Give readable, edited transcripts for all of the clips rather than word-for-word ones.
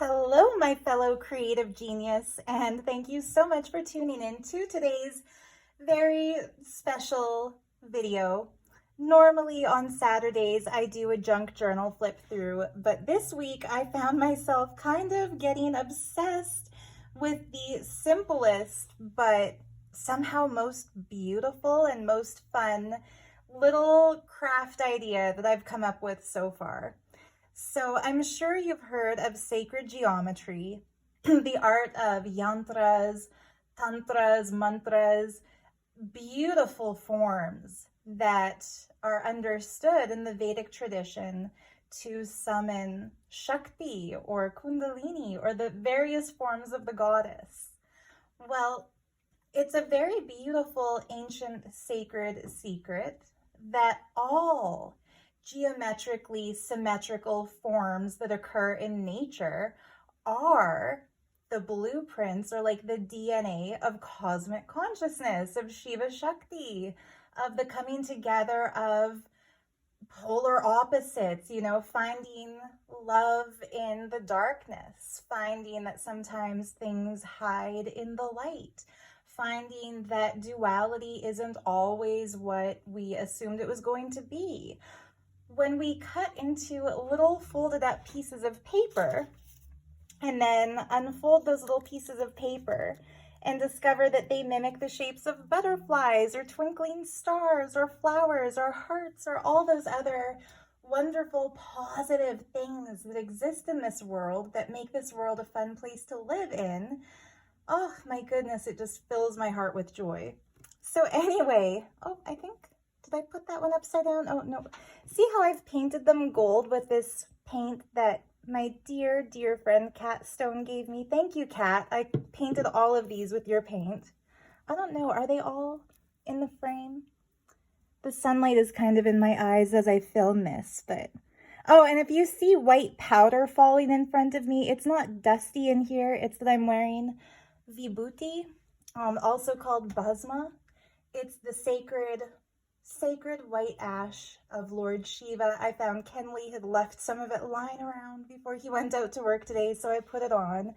Hello, my fellow creative genius, and thank you so much for tuning in to today's very special video. Normally on Saturdays, I do a junk journal flip through, but this week I found myself kind of getting obsessed with the simplest, but somehow most beautiful and most fun little craft idea that I've come up with so far. So I'm sure you've heard of sacred geometry, the art of yantras, tantras, mantras, beautiful forms that are understood in the Vedic tradition to summon Shakti or Kundalini or the various forms of the goddess. Well, it's a very beautiful, ancient, sacred secret that all geometrically symmetrical forms that occur in nature are the blueprints or like the DNA of cosmic consciousness, of Shiva Shakti, of the coming together of polar opposites, finding love in the darkness, finding that sometimes things hide in the light, finding that duality isn't always what we assumed it was going to be. When we cut into little folded up pieces of paper and then unfold those little pieces of paper and discover that they mimic the shapes of butterflies or twinkling stars or flowers or hearts or all those other wonderful positive things that exist in this world that make this world a fun place to live in, oh my goodness, it just fills my heart with joy. So anyway, did I put that one upside down? Oh, no. See how I've painted them gold with this paint that my dear, dear friend Kat Stone gave me? Thank you, Kat. I painted all of these with your paint. I don't know. Are they all in the frame? The sunlight is kind of in my eyes as I film this, but... Oh, and if you see white powder falling in front of me, it's not dusty in here. It's that I'm wearing vibhuti, also called bhasma. It's the sacred white ash of Lord Shiva. I found Kenley had left some of it lying around before he went out to work today, so I put it on.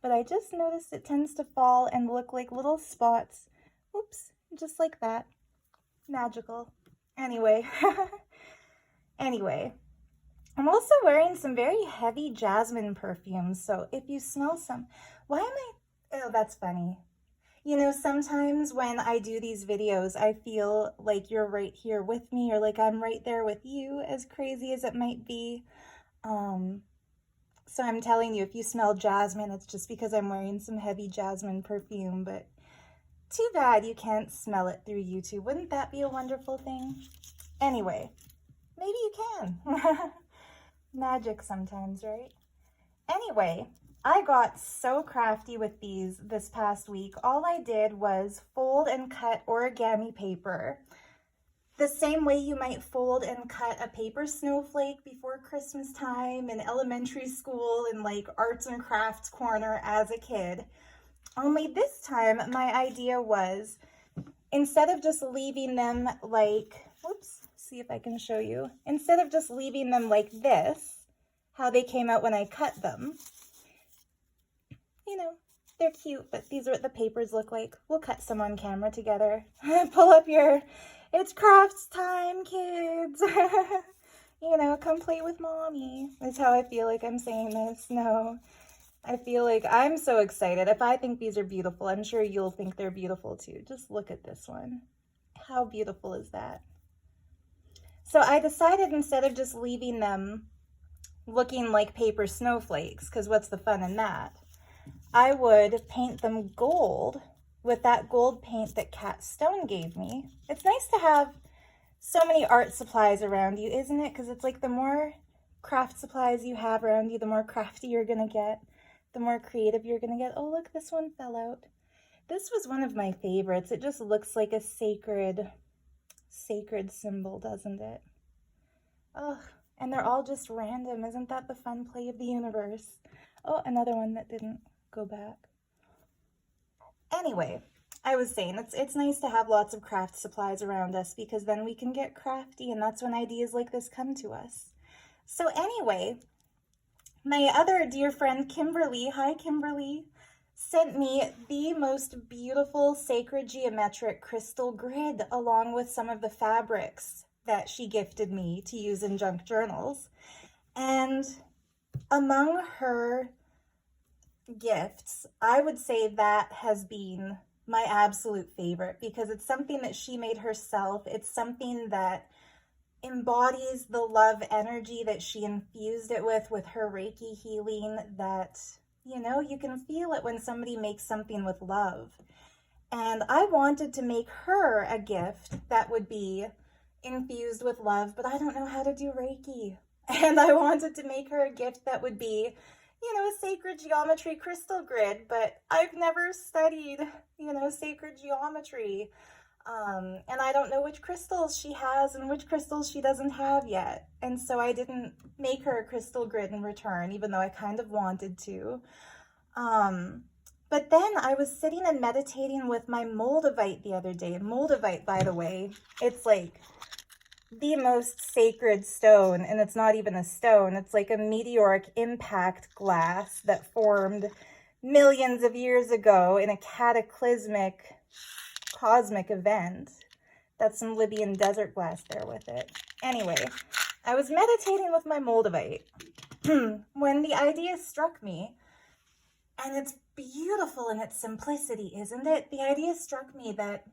But I just noticed it tends to fall and look like little spots. Oops, just like that. Magical. Anyway, I'm also wearing some very heavy jasmine perfumes, so if you smell some, oh, that's funny. Sometimes when I do these videos, I feel like you're right here with me or like I'm right there with you, as crazy as it might be. So I'm telling you, if you smell jasmine, it's just because I'm wearing some heavy jasmine perfume, but too bad you can't smell it through YouTube. Wouldn't that be a wonderful thing? Anyway, maybe you can. Magic sometimes, right? Anyway, I got so crafty with these this past week. All I did was fold and cut origami paper the same way you might fold and cut a paper snowflake before Christmas time in elementary school in like arts and crafts corner as a kid. Only this time my idea was, instead of just leaving them like, see if I can show you. Instead of just leaving them like this, how they came out when I cut them, they're cute, but these are what the papers look like. We'll cut some on camera together. Pull up it's crafts time, kids. Come play with mommy. Is how I feel like I'm saying this. No, I feel like I'm so excited. If I think these are beautiful, I'm sure you'll think they're beautiful too. Just look at this one. How beautiful is that? So I decided instead of just leaving them looking like paper snowflakes, because what's the fun in that? I would paint them gold with that gold paint that Kat Stone gave me. It's nice to have so many art supplies around you, isn't it? Because it's like the more craft supplies you have around you, the more crafty you're going to get, the more creative you're going to get. Oh, look, this one fell out. This was one of my favorites. It just looks like a sacred symbol, doesn't it? Oh, and they're all just random. Isn't that the fun play of the universe? Oh, another one that didn't go back. Anyway, I was saying it's nice to have lots of craft supplies around us because then we can get crafty, and that's when ideas like this come to us. So anyway, My other dear friend Kimberly, hi Kimberly, sent me the most beautiful sacred geometric crystal grid along with some of the fabrics that she gifted me to use in junk journals. And among her gifts, I would say that has been my absolute favorite because it's something that she made herself. It's something that embodies the love energy that she infused it with her Reiki healing, that, you know, you can feel it when somebody makes something with love. And I wanted to make her a gift that would be infused with love, but I don't know how to do Reiki. And I wanted to make her a gift that would be, you know, a sacred geometry crystal grid, but I've never studied, you know, sacred geometry. And I don't know which crystals she has and which crystals she doesn't have yet. And so I didn't make her a crystal grid in return, even though I kind of wanted to. But then I was sitting and meditating with my Moldavite the other day. Moldavite, by the way, it's like the most sacred stone, and it's not even a stone. It's like a meteoric impact glass that formed millions of years ago in a cataclysmic cosmic event. That's some Libyan desert glass there with it. Anyway, I was meditating with my Moldavite when the idea struck me, and it's beautiful in its simplicity, isn't it? The idea struck me that,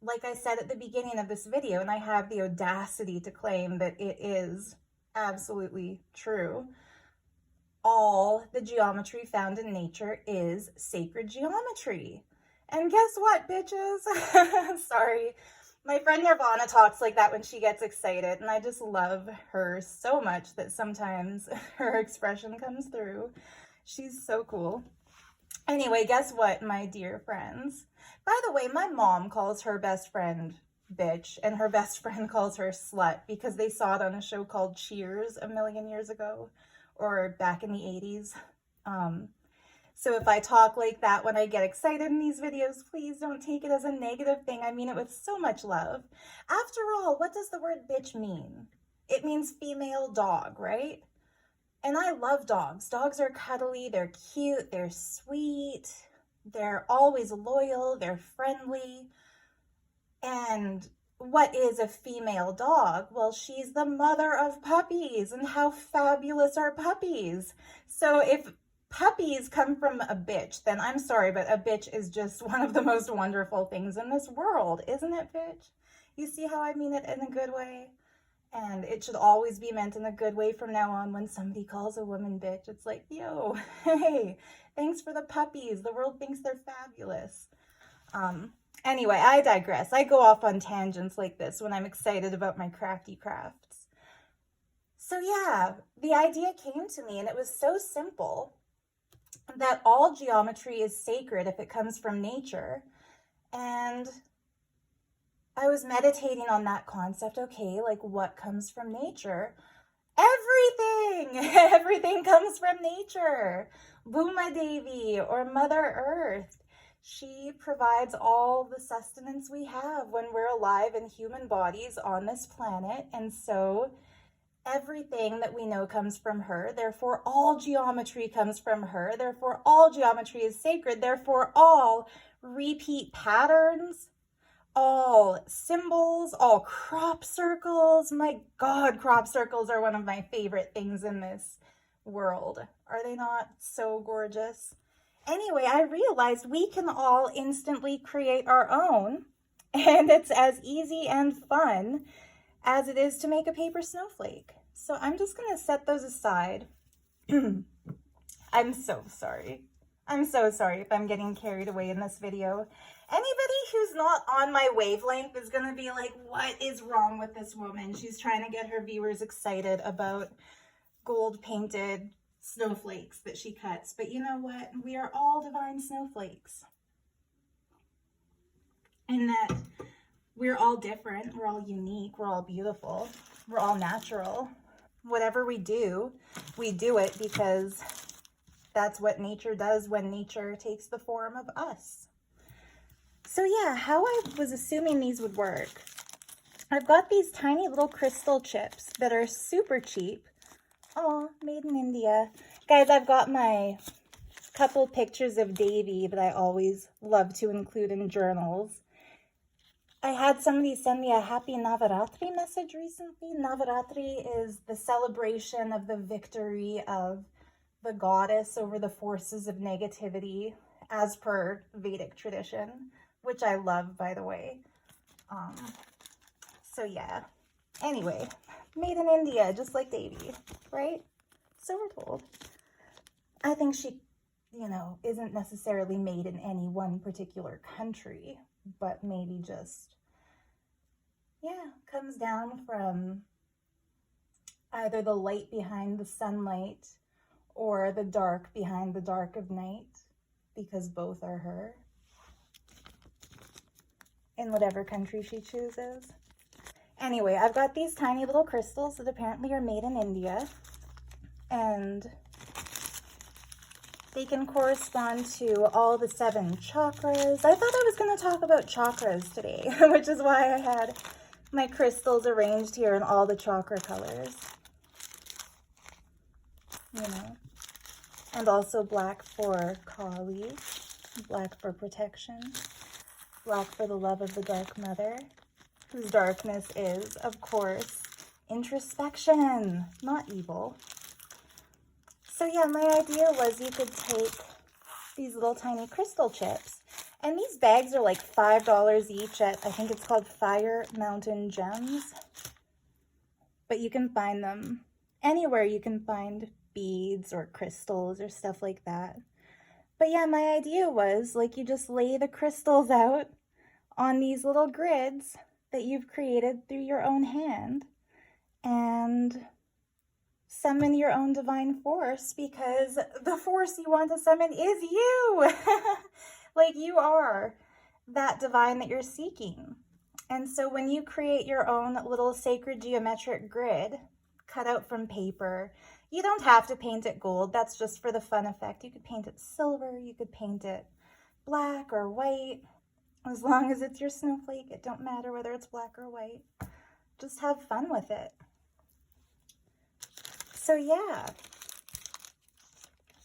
like I said at the beginning of this video, and I have the audacity to claim that it is absolutely true, all the geometry found in nature is sacred geometry. And guess what, bitches? Sorry. My friend Nirvana talks like that when she gets excited, and I just love her so much that sometimes her expression comes through. She's so cool. Anyway, guess what, my dear friends? By the way, my mom calls her best friend bitch, and her best friend calls her slut because they saw it on a show called Cheers a million years ago, or back in the 80s. So if I talk like that when I get excited in these videos, please don't take it as a negative thing. I mean it with so much love. After all, what does the word bitch mean? It means female dog, right? And I love dogs. Dogs are cuddly, they're cute, they're sweet, they're always loyal, they're friendly. And what is a female dog? Well, she's the mother of puppies, and how fabulous are puppies? So if puppies come from a bitch, then I'm sorry, but a bitch is just one of the most wonderful things in this world, isn't it, bitch? You see how I mean it in a good way? And it should always be meant in a good way from now on. When somebody calls a woman bitch, it's like, yo, hey, thanks for the puppies. The world thinks they're fabulous. Anyway, I digress. I go off on tangents like this when I'm excited about my crafty crafts. So yeah, the idea came to me, and it was so simple that all geometry is sacred if it comes from nature. And I was meditating on that concept. Okay, like what comes from nature? Everything! Everything comes from nature. Bhuma Devi, or Mother Earth. She provides all the sustenance we have when we're alive in human bodies on this planet. And so everything that we know comes from her. Therefore, all geometry comes from her. Therefore, all geometry is sacred. Therefore, all repeat patterns, all symbols, all crop circles. My God, crop circles are one of my favorite things in this world. Are they not so gorgeous? Anyway, I realized we can all instantly create our own, and it's as easy and fun as it is to make a paper snowflake. So I'm just going to set those aside. I'm so sorry. I'm so sorry if I'm getting carried away in this video. Anybody who's not on my wavelength is going to be like, what is wrong with this woman? She's trying to get her viewers excited about gold painted snowflakes that she cuts. But you know what? We are all divine snowflakes. And that we're all different. We're all unique. We're all beautiful. We're all natural. Whatever we do it because that's what nature does when nature takes the form of us. So yeah, how I was assuming these would work. I've got these tiny little crystal chips that are super cheap. Oh, made in India. Guys, I've got my couple pictures of Davy that I always love to include in journals. I had somebody send me a happy Navaratri message recently. Navaratri is the celebration of the victory of the goddess over the forces of negativity, as per Vedic tradition, which I love, by the way. So yeah. Anyway, made in India, just like Davy, right? So we're told. I think she, isn't necessarily made in any one particular country, but maybe just, comes down from either the light behind the sunlight or the dark behind the dark of night, because both are her, in whatever country she chooses. Anyway, I've got these tiny little crystals that apparently are made in India, and they can correspond to all the 7 chakras. I thought I was going to talk about chakras today, which is why I had my crystals arranged here in all the chakra colors. And also black for Kali, black for protection, black for the love of the Dark Mother, whose darkness is, of course, introspection, not evil. So yeah, my idea was you could take these little tiny crystal chips, and these bags are like $5 each at, I think it's called Fire Mountain Gems, but you can find them anywhere you can find beads or crystals or stuff like that. But yeah, my idea was, like, you just lay the crystals out on these little grids that you've created through your own hand and summon your own divine force, because the force you want to summon is you. Like, you are that divine that you're seeking. And so when you create your own little sacred geometric grid cut out from paper, you don't have to paint it gold. That's just for the fun effect. You could paint it silver, you could paint it black or white. As long as it's your snowflake, it don't matter whether it's black or white. Just have fun with it. So yeah,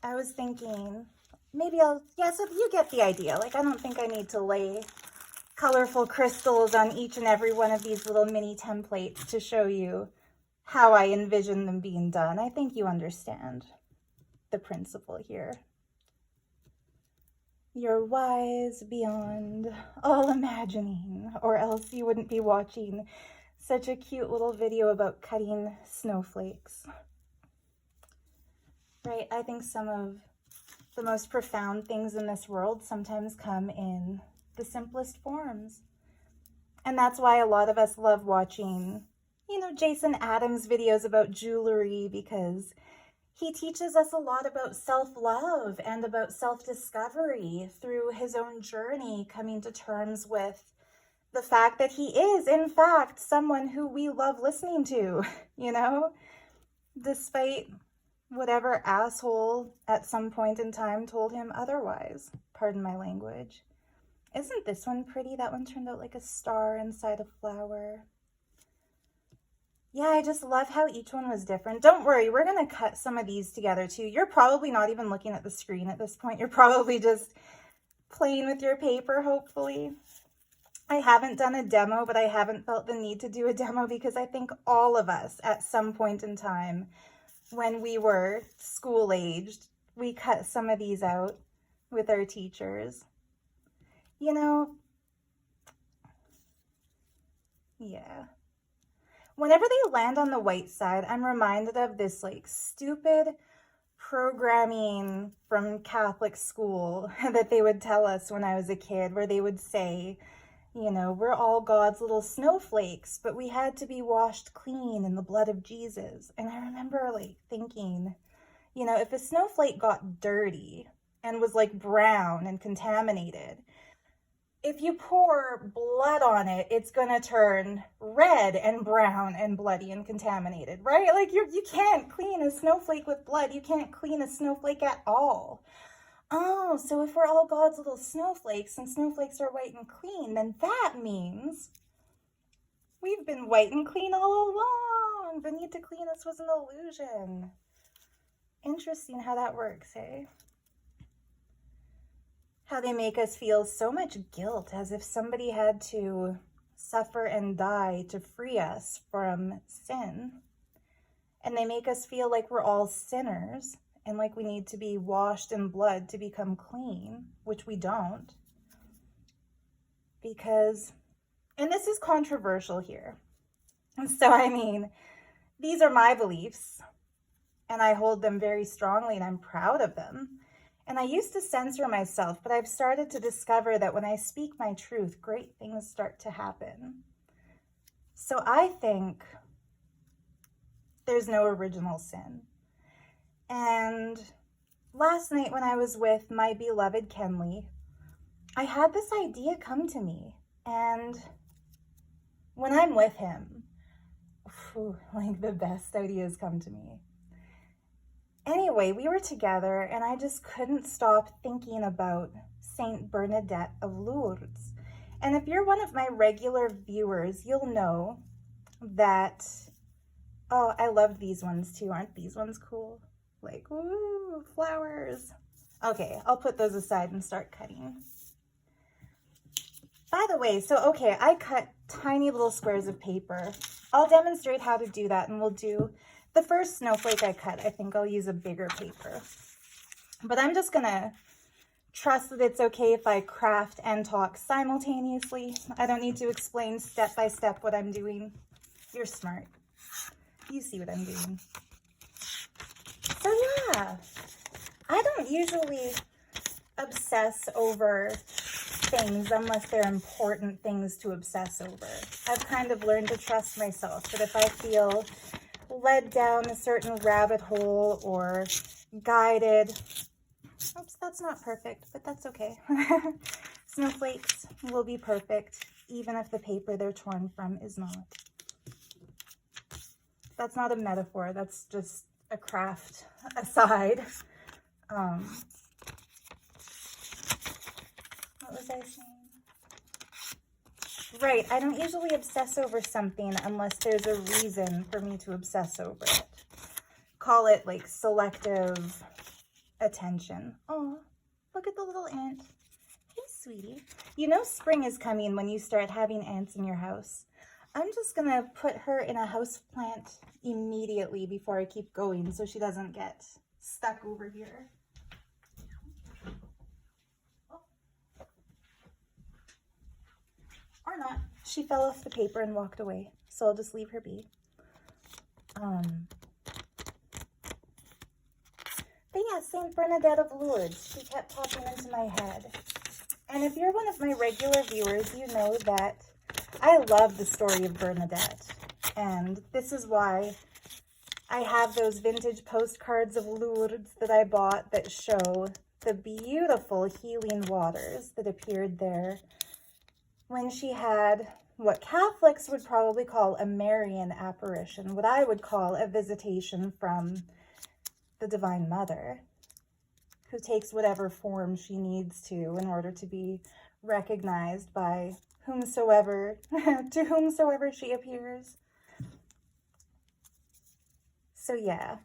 I was thinking maybe so you get the idea. Like, I don't think I need to lay colorful crystals on each and every one of these little mini templates to show you how I envision them being done. I think you understand the principle here. You're wise beyond all imagining, or else you wouldn't be watching such a cute little video about cutting snowflakes. Right? I think some of the most profound things in this world sometimes come in the simplest forms. And that's why a lot of us love watching, Jason Adams videos about jewelry, because he teaches us a lot about self-love and about self-discovery through his own journey, coming to terms with the fact that he is, in fact, someone who we love listening to, despite whatever asshole at some point in time told him otherwise. Pardon my language. Isn't this one pretty? That one turned out like a star inside a flower. Yeah, I just love how each one was different. Don't worry, we're going to cut some of these together too. You're probably not even looking at the screen at this point. You're probably just playing with your paper, hopefully. I haven't done a demo, but I haven't felt the need to do a demo because I think all of us at some point in time when we were school-aged, we cut some of these out with our teachers. Yeah. Whenever they land on the white side, I'm reminded of this like stupid programming from Catholic school that they would tell us when I was a kid, where they would say, we're all God's little snowflakes, but we had to be washed clean in the blood of Jesus. And I remember like thinking, if a snowflake got dirty and was like brown and contaminated, if you pour blood on it, it's going to turn red and brown and bloody and contaminated, right? Like you can't clean a snowflake with blood. You can't clean a snowflake at all. Oh, so if we're all God's little snowflakes and snowflakes are white and clean, then that means we've been white and clean all along. The need to clean us was an illusion. Interesting how that works, hey? How they make us feel so much guilt, as if somebody had to suffer and die to free us from sin. And they make us feel like we're all sinners and like we need to be washed in blood to become clean, which we don't. Because, and this is controversial here. So, I mean, these are my beliefs, and I hold them very strongly, and I'm proud of them. And I used to censor myself, but I've started to discover that when I speak my truth, great things start to happen. So I think there's no original sin. And last night when I was with my beloved Kenley, I had this idea come to me. And when I'm with him, like the best ideas come to me. Anyway, we were together and I just couldn't stop thinking about Saint Bernadette of Lourdes. And if you're one of my regular viewers, you'll know that, oh, I love these ones too. Aren't these ones cool? Like, woo, flowers. Okay, I'll put those aside and start cutting. By the way, so okay, I cut tiny little squares of paper. I'll demonstrate how to do that, and we'll do the first snowflake I cut. I think I'll use a bigger paper. But I'm just gonna trust that it's okay if I craft and talk simultaneously. I don't need to explain step by step what I'm doing. You're smart. You see what I'm doing. So yeah, I don't usually obsess over things unless they're important things to obsess over. I've kind of learned to trust myself that if I feel led down a certain rabbit hole or guided, oops, that's not perfect, but that's okay. Snowflakes will be perfect even if the paper they're torn from is not. That's not a metaphor, that's just a craft aside. What was I saying? Right, I don't usually obsess over something unless there's a reason for me to obsess over it. Call it like selective attention. Oh, look at the little ant. Hey, sweetie. You know spring is coming when you start having ants in your house. I'm just gonna put her in a house plant immediately before I keep going so she doesn't get stuck over here. Or not. She fell off the paper and walked away, so I'll just leave her be. But yeah, Saint Bernadette of Lourdes, she kept popping into my head. And if you're one of my regular viewers, you know that I love the story of Bernadette. And this is why I have those vintage postcards of Lourdes that I bought that show the beautiful healing waters that appeared there when she had what Catholics would probably call a Marian apparition, what I would call a visitation from the Divine Mother, who takes whatever form she needs to in order to be recognized by whomsoever, to whomsoever she appears. So yeah,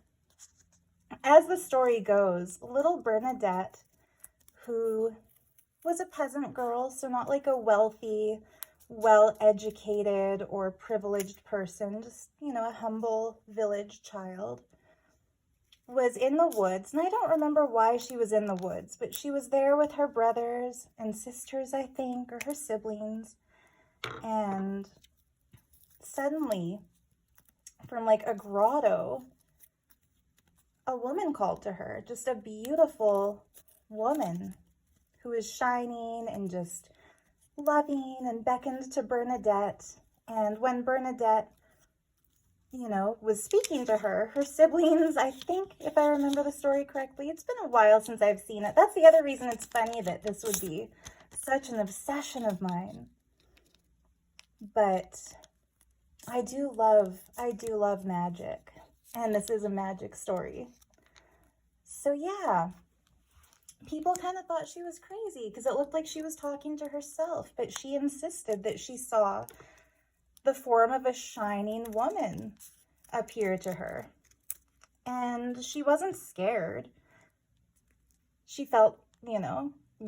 as the story goes, little Bernadette, who was a peasant girl, so not like a wealthy, well-educated or privileged person, just, you know, a humble village child, was in the woods. And I don't remember why she was in the woods, but she was there with her brothers and sisters, I think, or her siblings. And suddenly, from like a grotto, a woman called to her, just a beautiful woman who was shining and just loving, and beckoned to Bernadette. And when Bernadette, you know, was speaking to her, her siblings, I think, if I remember the story correctly, it's been a while since I've seen it. That's the other reason it's funny that this would be such an obsession of mine. But I do love magic. And this is a magic story. So yeah, people kind of thought she was crazy because it looked like she was talking to herself, but she insisted that she saw the form of a shining woman appear to her. And she wasn't scared. She felt,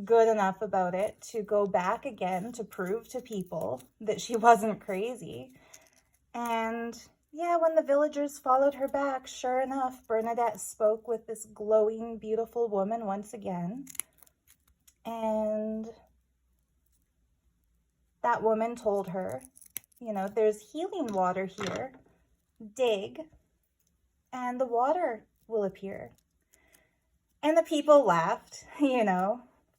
good enough about it to go back again to prove to people that she wasn't crazy. And yeah, when the villagers followed her back, sure enough, Bernadette spoke with this glowing, beautiful woman once again. And that woman told her, there's healing water here. Dig, and the water will appear. And the people laughed,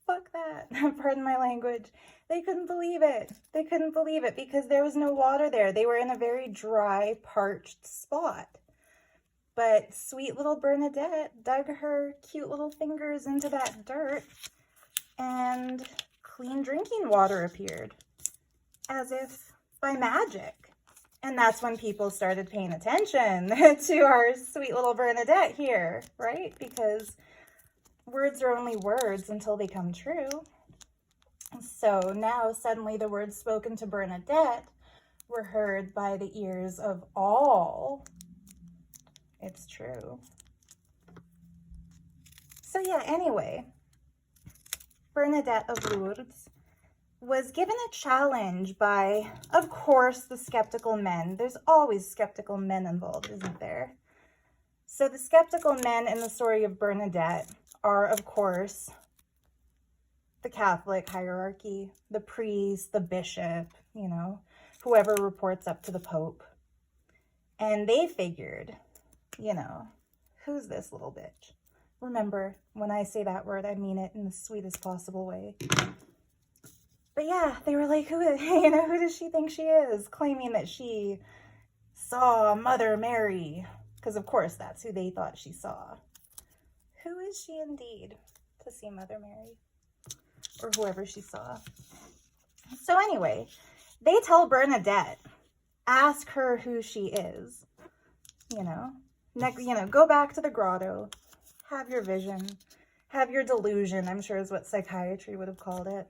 fuck that, pardon my language. They couldn't believe it. They couldn't believe it because there was no water there. They were in a very dry, parched spot. But sweet little Bernadette dug her cute little fingers into that dirt and clean drinking water appeared, as if by magic. And that's when people started paying attention to our sweet little Bernadette here, right? Because words are only words until they come true. So now suddenly the words spoken to Bernadette were heard by the ears of all. It's true. So yeah, anyway, Bernadette of Lourdes was given a challenge by, of course, the skeptical men. There's always skeptical men involved, isn't there? So the skeptical men in the story of Bernadette are, of course, the Catholic hierarchy, the priest, the bishop, whoever reports up to the Pope. And they figured, who's this little bitch? Remember, when I say that word, I mean it in the sweetest possible way. But yeah, they were like, who does she think she is? Claiming that she saw Mother Mary. Because of course that's who they thought she saw. Who is she indeed to see Mother Mary? Or whoever she saw. So anyway, they tell Bernadette, ask her who she is. Go back to the grotto, have your vision, have your delusion, I'm sure is what psychiatry would have called it.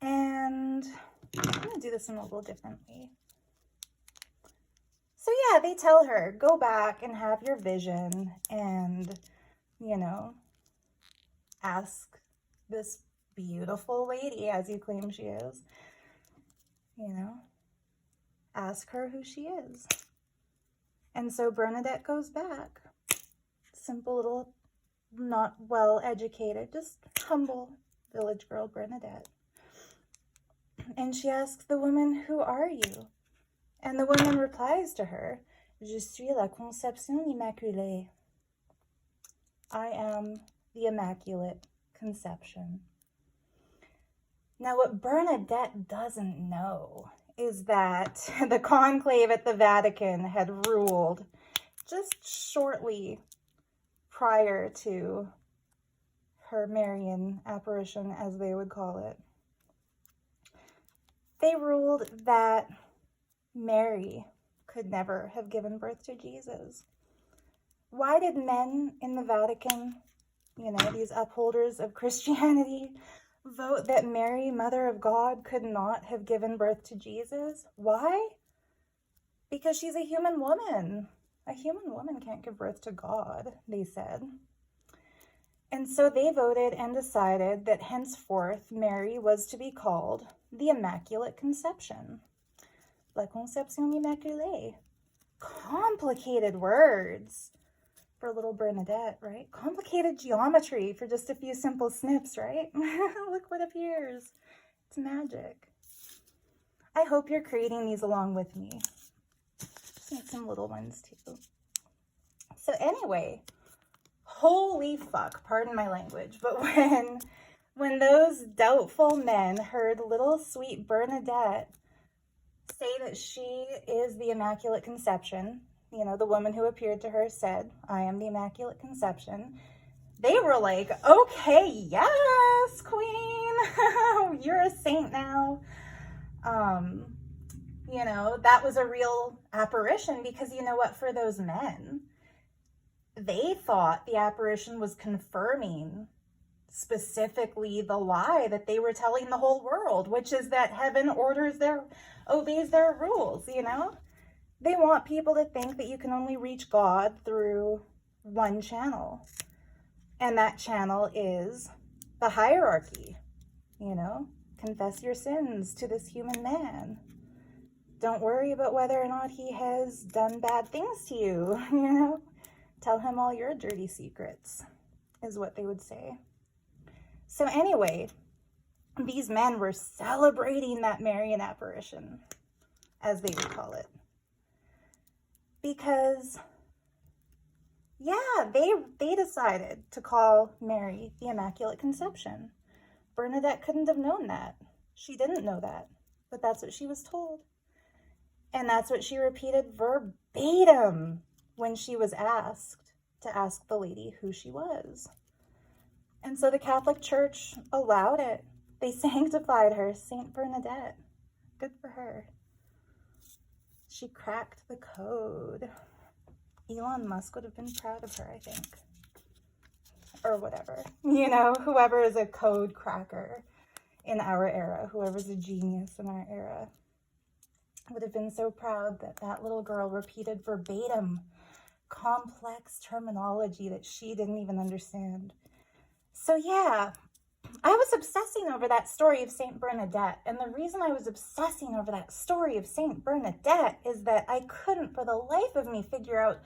And I'm going to do this in a little differently. So yeah, they tell her, go back and have your vision and, ask this beautiful lady, as you claim she is, ask her who she is. And so Bernadette goes back. Simple little, not well educated, just humble village girl Bernadette. And she asks the woman, who are you? And the woman replies to her, Je suis la conception immaculée. I am the Immaculate Conception. Now, what Bernadette doesn't know is that the conclave at the Vatican had ruled just shortly prior to her Marian apparition, as they would call it. They ruled that Mary could never have given birth to Jesus. Why did men in the Vatican, these upholders of Christianity, vote that Mary, Mother of God, could not have given birth to Jesus? Why? Because she's a human woman. A human woman can't give birth to God, they said. And so they voted and decided that henceforth Mary was to be called the Immaculate Conception. La Conception Immaculée. Complicated words for little Bernadette, right? Complicated geometry for just a few simple snips, right? Look what appears. It's magic. I hope you're creating these along with me. Just make some little ones too. So anyway, holy fuck, pardon my language, but when those doubtful men heard little sweet Bernadette say that she is the Immaculate Conception, the woman who appeared to her said, I am the Immaculate Conception, they were like, okay, yes, queen, you're a saint now. That was a real apparition because you know what, for those men, they thought the apparition was confirming specifically the lie that they were telling the whole world, which is that heaven obeys their rules, They want people to think that you can only reach God through one channel. And that channel is the hierarchy, you know? Confess your sins to this human man. Don't worry about whether or not he has done bad things to you, you know? Tell him all your dirty secrets, is what they would say. So anyway, these men were celebrating that Marian apparition, as they would call it. Because, yeah, they decided to call Mary the Immaculate Conception. Bernadette couldn't have known that. She didn't know that, but that's what she was told. And that's what she repeated verbatim when she was asked to ask the lady who she was. And so the Catholic Church allowed it. They sanctified her, Saint Bernadette. Good for her. She cracked the code. Elon Musk would have been proud of her, I think. Or whatever. You know, whoever is a code cracker in our era, whoever's a genius in our era, would have been so proud that that little girl repeated verbatim complex terminology that she didn't even understand. So yeah, I was obsessing over that story of Saint Bernadette, and the reason I was obsessing over that story of Saint Bernadette is that I couldn't for the life of me figure out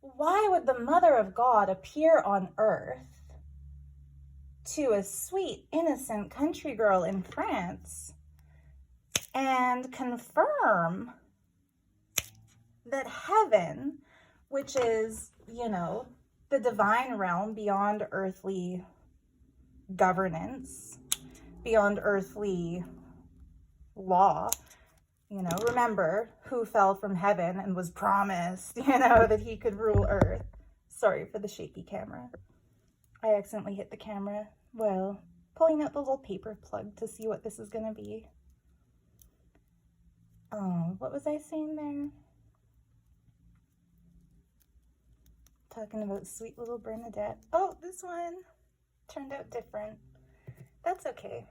why would the Mother of God appear on earth to a sweet, innocent country girl in France and confirm that heaven, which is, you know, the divine realm beyond earthly governance, beyond earthly law, you know, remember who fell from heaven and was promised, you know, that he could rule earth. Sorry for the shaky camera. I accidentally hit the camera while pulling out the little paper plug to see what this is going to be. Oh, what was I saying there? Talking about sweet little Bernadette. Oh, this one turned out different. That's okay.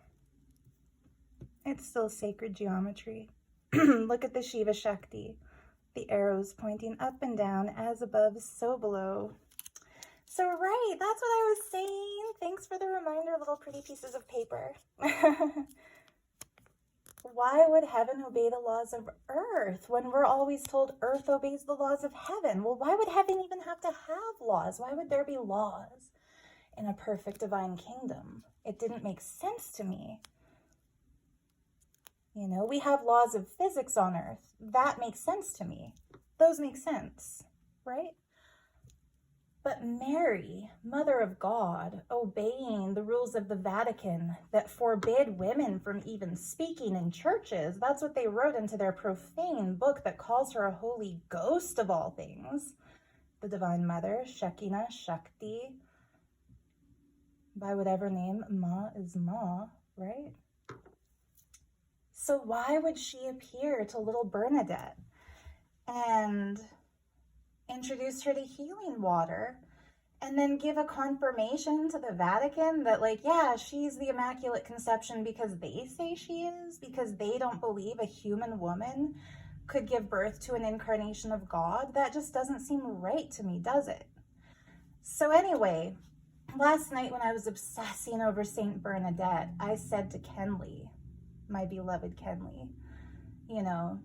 It's still sacred geometry. Look at the Shiva Shakti. The arrows pointing up and down, as above, so below. So right, that's what I was saying. Thanks for the reminder, little pretty pieces of paper. Why would heaven obey the laws of earth when we're always told earth obeys the laws of heaven? Well, why would heaven even have to have laws? Why would there be laws in a perfect divine kingdom? It didn't make sense to me. You know, we have laws of physics on earth. That makes sense to me. Those make sense, right? But Mary, Mother of God, obeying the rules of the Vatican that forbid women from even speaking in churches, that's what they wrote into their profane book that calls her a holy ghost of all things. The Divine Mother, Shekinah, Shakti, by whatever name, Ma is Ma, right? So why would she appear to little Bernadette and introduce her to healing water and then give a confirmation to the Vatican that, like, yeah, she's the Immaculate Conception because they say she is, because they don't believe a human woman could give birth to an incarnation of God? That just doesn't seem right to me, does it? So anyway, last night when I was obsessing over Saint Bernadette, I said to Kenley, my beloved Kenley, you know,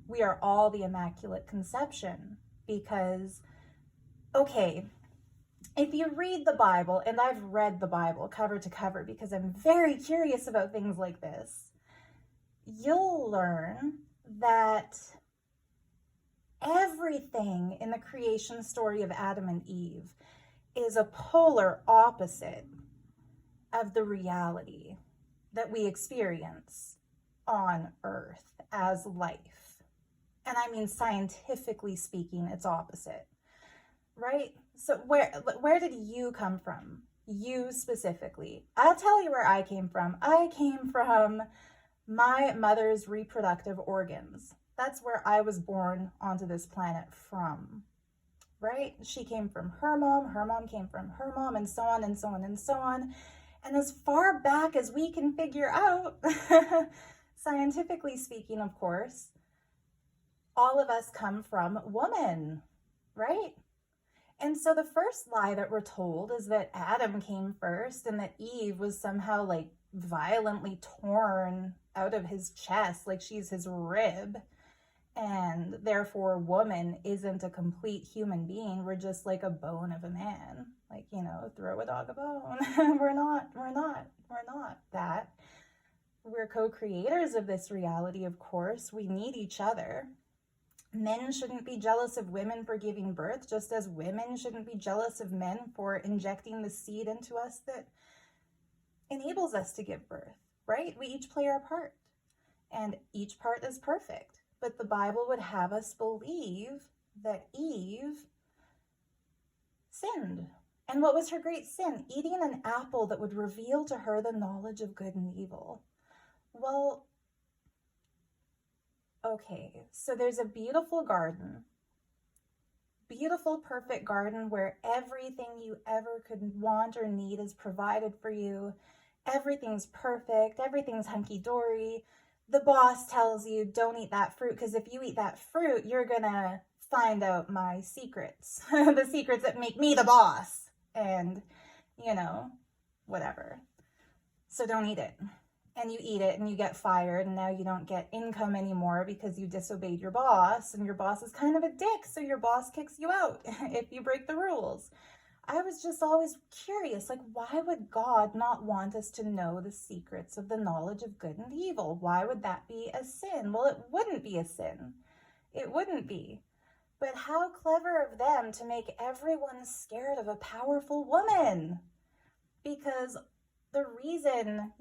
we are all the Immaculate Conception. Because, okay, if you read the Bible, and I've read the Bible cover to cover because I'm very curious about things like this, you'll learn that everything in the creation story of Adam and Eve is a polar opposite of the reality that we experience on earth as life. And I mean, scientifically speaking, it's opposite, right? So where did you come from? You specifically. I'll tell you where I came from. I came from my mother's reproductive organs. That's where I was born onto this planet from, right? She came from her mom came from her mom, and so on and so on and so on. And as far back as we can figure out, scientifically speaking, of course, all of us come from woman, right? And so the first lie that we're told is that Adam came first and that Eve was somehow like violently torn out of his chest, like she's his rib. And therefore, woman isn't a complete human being. We're just like a bone of a man. Like, throw a dog a bone. We're not that. We're co-creators of this reality, of course. We need each other. Men shouldn't be jealous of women for giving birth, just as women shouldn't be jealous of men for injecting the seed into us that enables us to give birth, right? We each play our part, and each part is perfect. But the Bible would have us believe that Eve sinned. And what was her great sin? Eating an apple that would reveal to her the knowledge of good and evil. Well, okay, so there's a beautiful garden, beautiful, perfect garden where everything you ever could want or need is provided for you. Everything's perfect, everything's hunky-dory. The boss tells you don't eat that fruit because if you eat that fruit, you're gonna find out my secrets, the secrets that make me the boss, and whatever. So don't eat it. And you eat it and you get fired, and now you don't get income anymore because you disobeyed your boss, and your boss is kind of a dick, so your boss kicks you out if you break the rules. I was just always curious, like, why would God not want us to know the secrets of the knowledge of good and evil? Why would that be a sin? Well, it wouldn't be a sin. It wouldn't be. But how clever of them to make everyone scared of a powerful woman. Because the reason,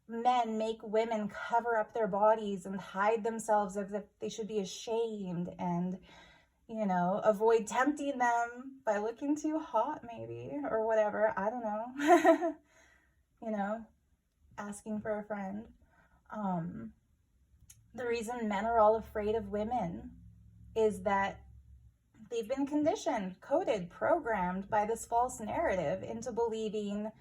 men make women cover up their bodies and hide themselves as if they should be ashamed and avoid tempting them by looking too hot, maybe, or whatever. I don't know. Asking for a friend. The reason men are all afraid of women is that they've been conditioned, coded, programmed by this false narrative into believing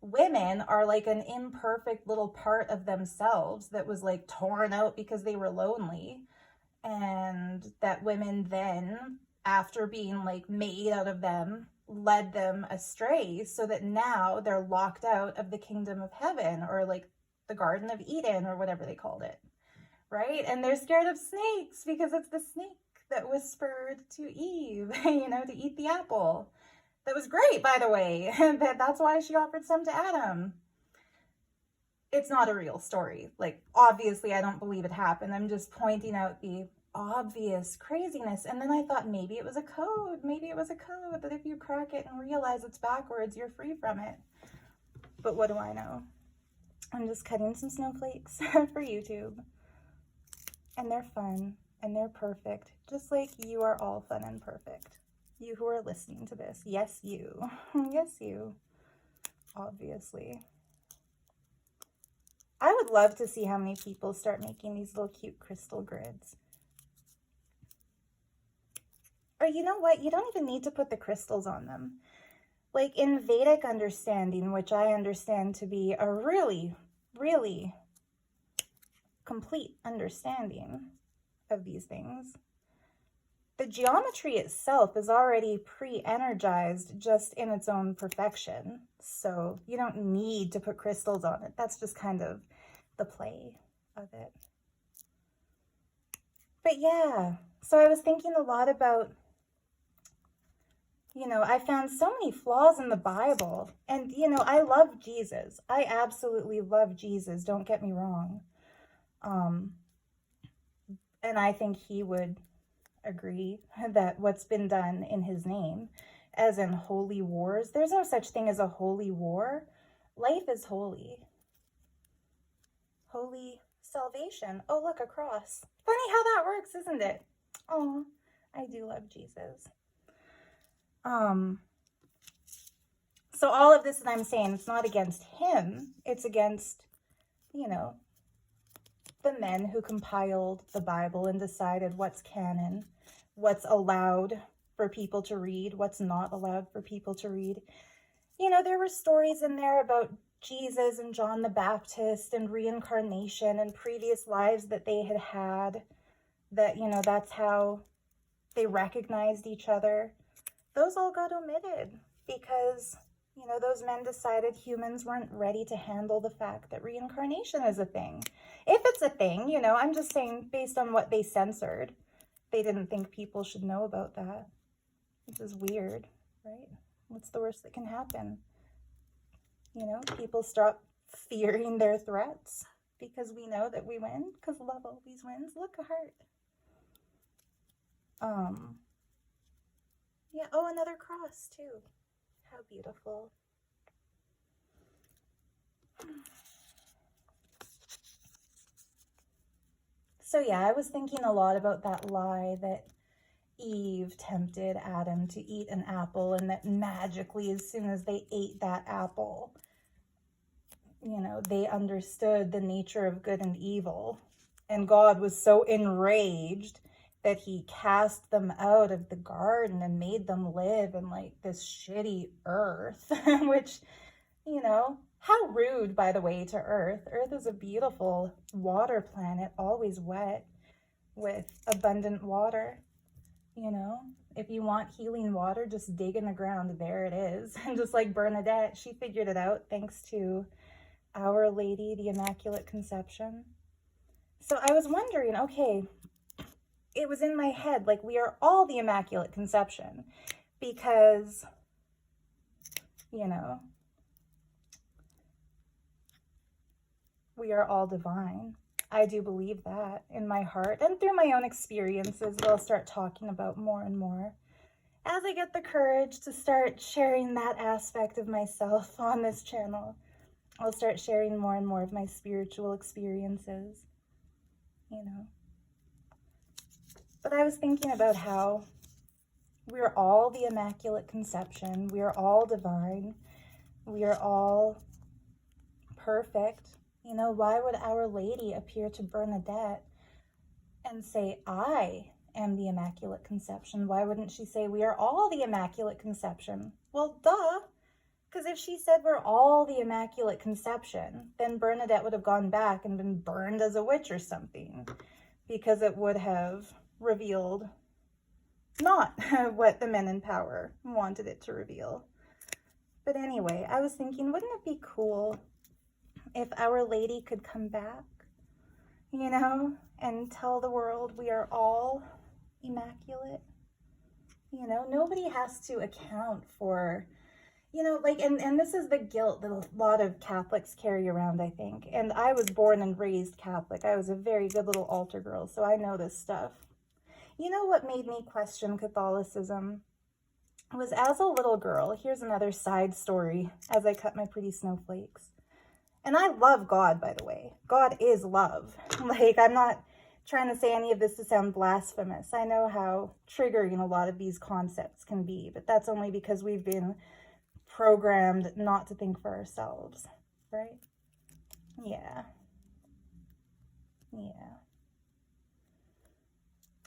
women are like an imperfect little part of themselves that was like torn out because they were lonely. And that women then, after being like made out of them, led them astray, so that now they're locked out of the kingdom of heaven, or like the Garden of Eden, or whatever they called it, right? And they're scared of snakes because it's the snake that whispered to Eve, to eat the apple. That was great, by the way. That's why she offered some to Adam. It's not a real story. Like, obviously, I don't believe it happened. I'm just pointing out the obvious craziness. And then I thought maybe it was a code. Maybe it was a code that if you crack it and realize it's backwards, you're free from it. But what do I know? I'm just cutting some snowflakes for YouTube. And they're fun and they're perfect. Just like you are all fun and perfect. You who are listening to this. Yes, you. Yes, you. Obviously. I would love to see how many people start making these little cute crystal grids. Or you know what? You don't even need to put the crystals on them. Like in Vedic understanding, which I understand to be a really, really complete understanding of these things, the geometry itself is already pre-energized just in its own perfection. So you don't need to put crystals on it. That's just kind of the play of it. But yeah, so I was thinking a lot about, I found so many flaws in the Bible. And, I love Jesus. I absolutely love Jesus. Don't get me wrong. And I think he would agree that what's been done in his name, as in holy wars, there's no such thing as a holy war. Life is holy. Holy salvation. Oh, look, a cross. Funny how that works, isn't it? Oh, I do love Jesus. So all of this that I'm saying, it's not against him. It's against, the men who compiled the Bible and decided what's canon, what's allowed for people to read, what's not allowed for people to read. There were stories in there about Jesus and John the Baptist and reincarnation and previous lives that they had had. that, you know, that's how they recognized each other. Those all got omitted because, you know, those men decided humans weren't ready to handle the fact that reincarnation is a thing. If it's a thing, you know, I'm just saying based on what they censored, they didn't think people should know about that, which is weird, right? What's the worst that can happen? You know, people stop fearing their threats because we know that we win, because love always wins. Look, a heart. Yeah, oh, another cross too. How beautiful. So yeah, I was thinking a lot about that lie that Eve tempted Adam to eat an apple, and that magically as soon as they ate that apple, you know, they understood the nature of good and evil. And God was so enraged that he cast them out of the garden and made them live in like this shitty earth, which, you know, how rude, by the way, to Earth. Earth is a beautiful water planet, always wet with abundant water. You know, if you want healing water, just dig in the ground. There it is. And just like Bernadette, she figured it out thanks to Our Lady, the Immaculate Conception. So I was wondering, okay, it was in my head, like we are all the Immaculate Conception because, you know, we are all divine. I do believe that in my heart and through my own experiences that I'll start talking about more and more. As I get the courage to start sharing that aspect of myself on this channel, I'll start sharing more and more of my spiritual experiences, you know. But I was thinking about how we're all the Immaculate Conception. We are all divine. We are all perfect. You know, why would Our Lady appear to Bernadette and say, I am the Immaculate Conception? Why wouldn't she say, we are all the Immaculate Conception? Well, duh. Because if she said we're all the Immaculate Conception, then Bernadette would have gone back and been burned as a witch or something, because it would have revealed not what the men in power wanted it to reveal. But anyway, I was thinking, wouldn't it be cool if Our Lady could come back, you know, and tell the world we are all immaculate? You know, nobody has to account for, you know, like, and this is the guilt that a lot of Catholics carry around, I think. And I was born and raised Catholic. I was a very good little altar girl, so I know this stuff. You know what made me question Catholicism was, as a little girl, here's another side story as I cut my pretty snowflakes. And I love God, by the way. God is love. Like, I'm not trying to say any of this to sound blasphemous. I know how triggering a lot of these concepts can be, but that's only because we've been programmed not to think for ourselves, right? Yeah. Yeah.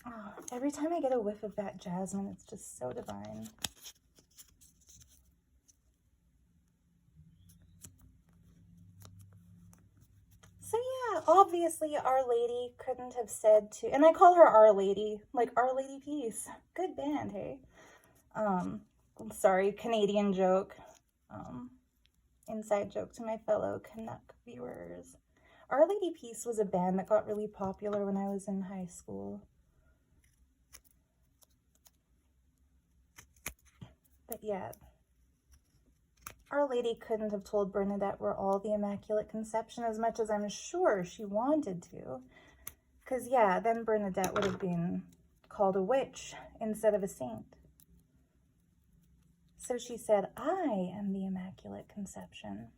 Oh, every time I get a whiff of that jasmine, it's just so divine. So yeah, obviously Our Lady couldn't have said to, and I call her Our Lady, like Our Lady Peace. Good band, hey? Sorry, Canadian joke. Inside joke to my fellow Canuck viewers. Our Lady Peace was a band that got really popular when I was in high school. But yeah, Our Lady couldn't have told Bernadette we're all the Immaculate Conception, as much as I'm sure she wanted to. Because yeah, then Bernadette would have been called a witch instead of a saint. So she said, I am the Immaculate Conception.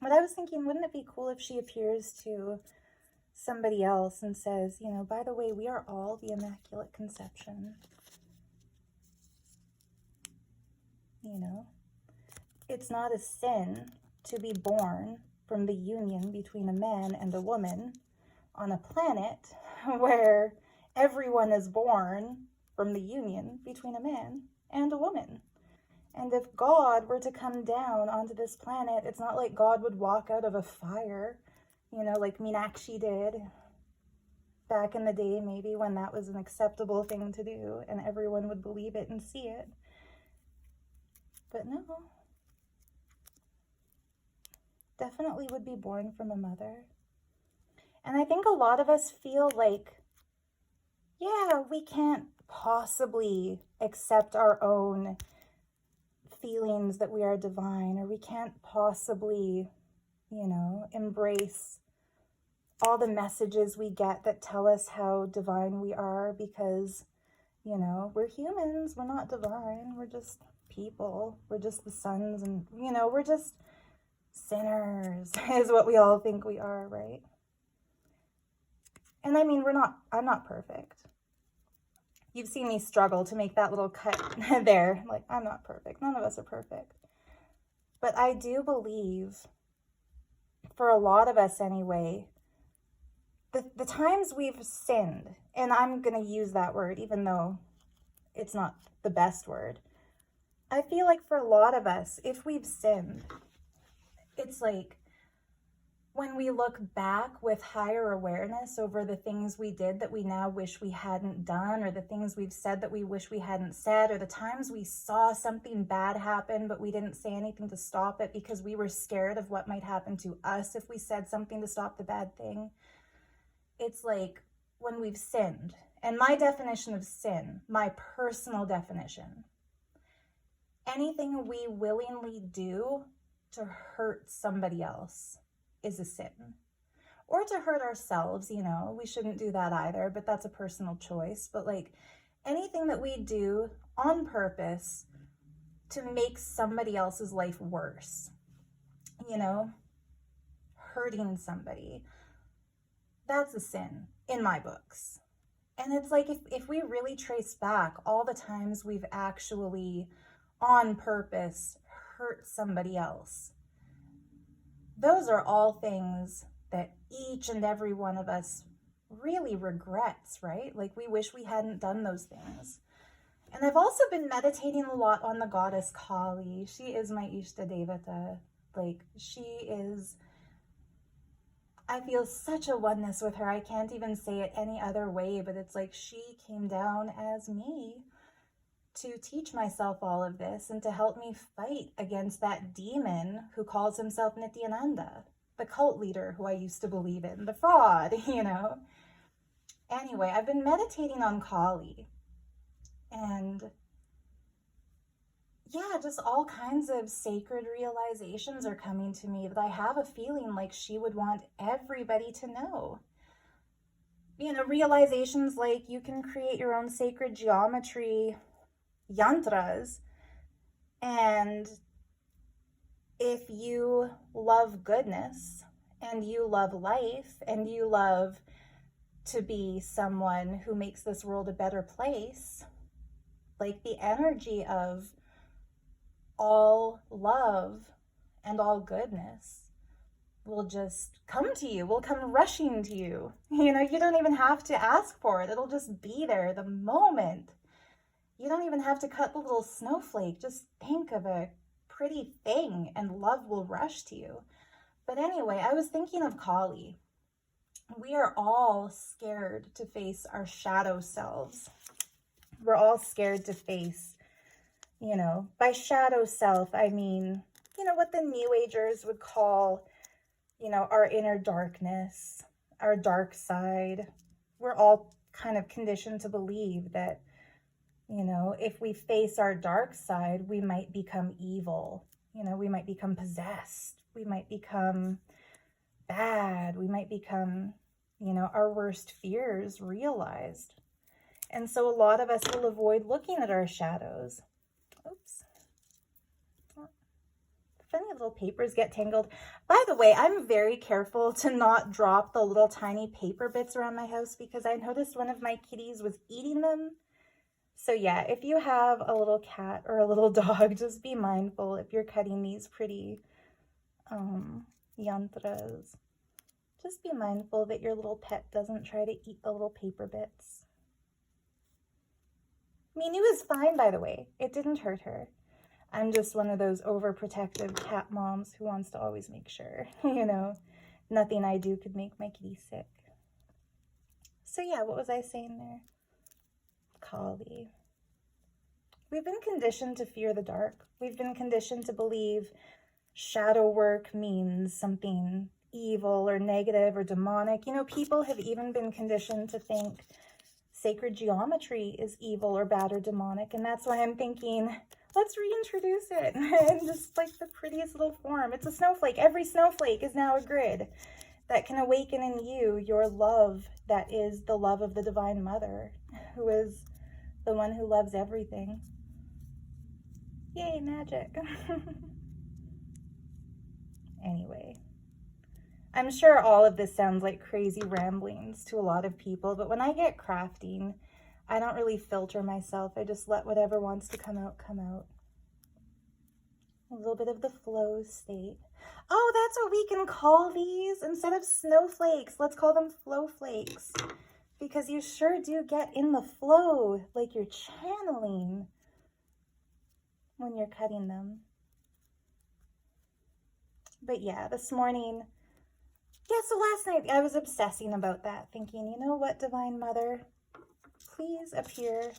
But I was thinking, wouldn't it be cool if she appears to somebody else and says, you know, by the way, we are all the Immaculate Conception. You know, it's not a sin to be born from the union between a man and a woman on a planet where everyone is born from the union between a man and a woman. And if God were to come down onto this planet, it's not like God would walk out of a fire, you know, like Meenakshi did. back in the day, maybe when that was an acceptable thing to do and everyone would believe it and see it. But no, definitely would be born from a mother. And I think a lot of us feel like, yeah, we can't possibly accept our own feelings that we are divine, or we can't possibly, embrace all the messages we get that tell us how divine we are because, we're humans, we're not divine, we're just people, we're just the sons, and, we're just sinners, is what we all think we are, right? And I mean, I'm not perfect. You've seen me struggle to make that little cut there. Like, I'm not perfect. None of us are perfect. But I do believe, for a lot of us anyway, the times we've sinned, and I'm going to use that word even though it's not the best word. I feel like for a lot of us, if we've sinned, it's like when we look back with higher awareness over the things we did that we now wish we hadn't done, or the things we've said that we wish we hadn't said, or the times we saw something bad happen but we didn't say anything to stop it because we were scared of what might happen to us if we said something to stop the bad thing. It's like when we've sinned. And my definition of sin, my personal definition, anything we willingly do to hurt somebody else is a sin. Or to hurt ourselves, we shouldn't do that either, but that's a personal choice. But like anything that we do on purpose to make somebody else's life worse, hurting somebody, that's a sin in my books. And it's like if we really trace back all the times we've actually on purpose hurt somebody else, those are all things that each and every one of us really regrets, right? Like we wish we hadn't done those things. And I've also been meditating a lot on the goddess Kali. She is my Ishta Devata. Like she is, I feel such a oneness with her. I can't even say it any other way, but it's like she came down as me to teach myself all of this and to help me fight against that demon who calls himself Nityananda, the cult leader who I used to believe in, the fraud, Anyway, I've been meditating on Kali, and yeah, just all kinds of sacred realizations are coming to me that I have a feeling like she would want everybody to know. Realizations like you can create your own sacred geometry yantras, and if you love goodness and you love life and you love to be someone who makes this world a better place, like the energy of all love and all goodness will just come to you, will come rushing to you. You don't even have to ask for it. It'll just be there the moment. You don't even have to cut the little snowflake. Just think of a pretty thing and love will rush to you. But anyway, I was thinking of Kali. We are all scared to face our shadow selves. We're all scared to face, by shadow self, I mean, what the New Agers would call, our inner darkness, our dark side. We're all kind of conditioned to believe that, if we face our dark side, we might become evil. We might become possessed. We might become bad. We might become, our worst fears realized. And so a lot of us will avoid looking at our shadows. Oops. Funny little papers get tangled. By the way, I'm very careful to not drop the little tiny paper bits around my house because I noticed one of my kitties was eating them. So yeah, if you have a little cat or a little dog, just be mindful if you're cutting these pretty yantras. Just be mindful that your little pet doesn't try to eat the little paper bits. Minu is fine, by the way. It didn't hurt her. I'm just one of those overprotective cat moms who wants to always make sure, nothing I do could make my kitty sick. So yeah, what was I saying there? Kali. We've been conditioned to fear the dark. We've been conditioned to believe shadow work means something evil or negative or demonic. You know, people have even been conditioned to think sacred geometry is evil or bad or demonic. And that's why I'm thinking, let's reintroduce it in just like the prettiest little form. It's a snowflake. Every snowflake is now a grid that can awaken in you your love that is the love of the Divine Mother, who is the one who loves everything. Yay, magic. Anyway, I'm sure all of this sounds like crazy ramblings to a lot of people, but when I get crafting, I don't really filter myself. I just let whatever wants to come out, come out. A little bit of the flow state. Oh, that's what we can call these. Instead of snowflakes, let's call them flow flakes. Because you sure do get in the flow, like you're channeling when you're cutting them. But yeah, this morning, so last night I was obsessing about that, thinking, you know what, Divine Mother, please appear,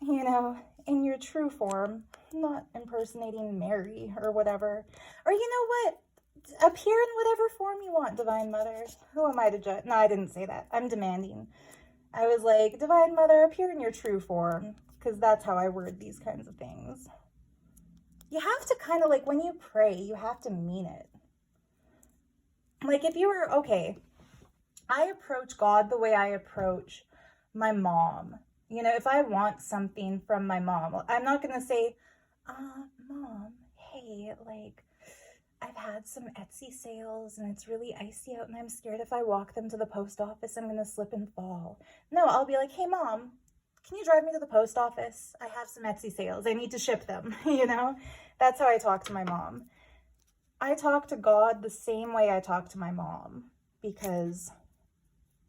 you know, in your true form, not impersonating Mary or whatever. Or you know what, appear in whatever form you want, Divine Mother. Who am I to judge? No, I didn't say that. I'm demanding. I was like, Divine Mother, appear in your true form, because that's how I word these kinds of things. You have to kind of, like, when you pray, you have to mean it. Like, if you were, okay, I approach God the way I approach my mom. You know, if I want something from my mom, I'm not going to say, Mom, hey, like, I've had some Etsy sales and it's really icy out and I'm scared if I walk them to the post office, I'm going to slip and fall. No, I'll be like, hey, Mom, can you drive me to the post office? I have some Etsy sales. I need to ship them, you know? That's how I talk to my mom. I talk to God the same way I talk to my mom because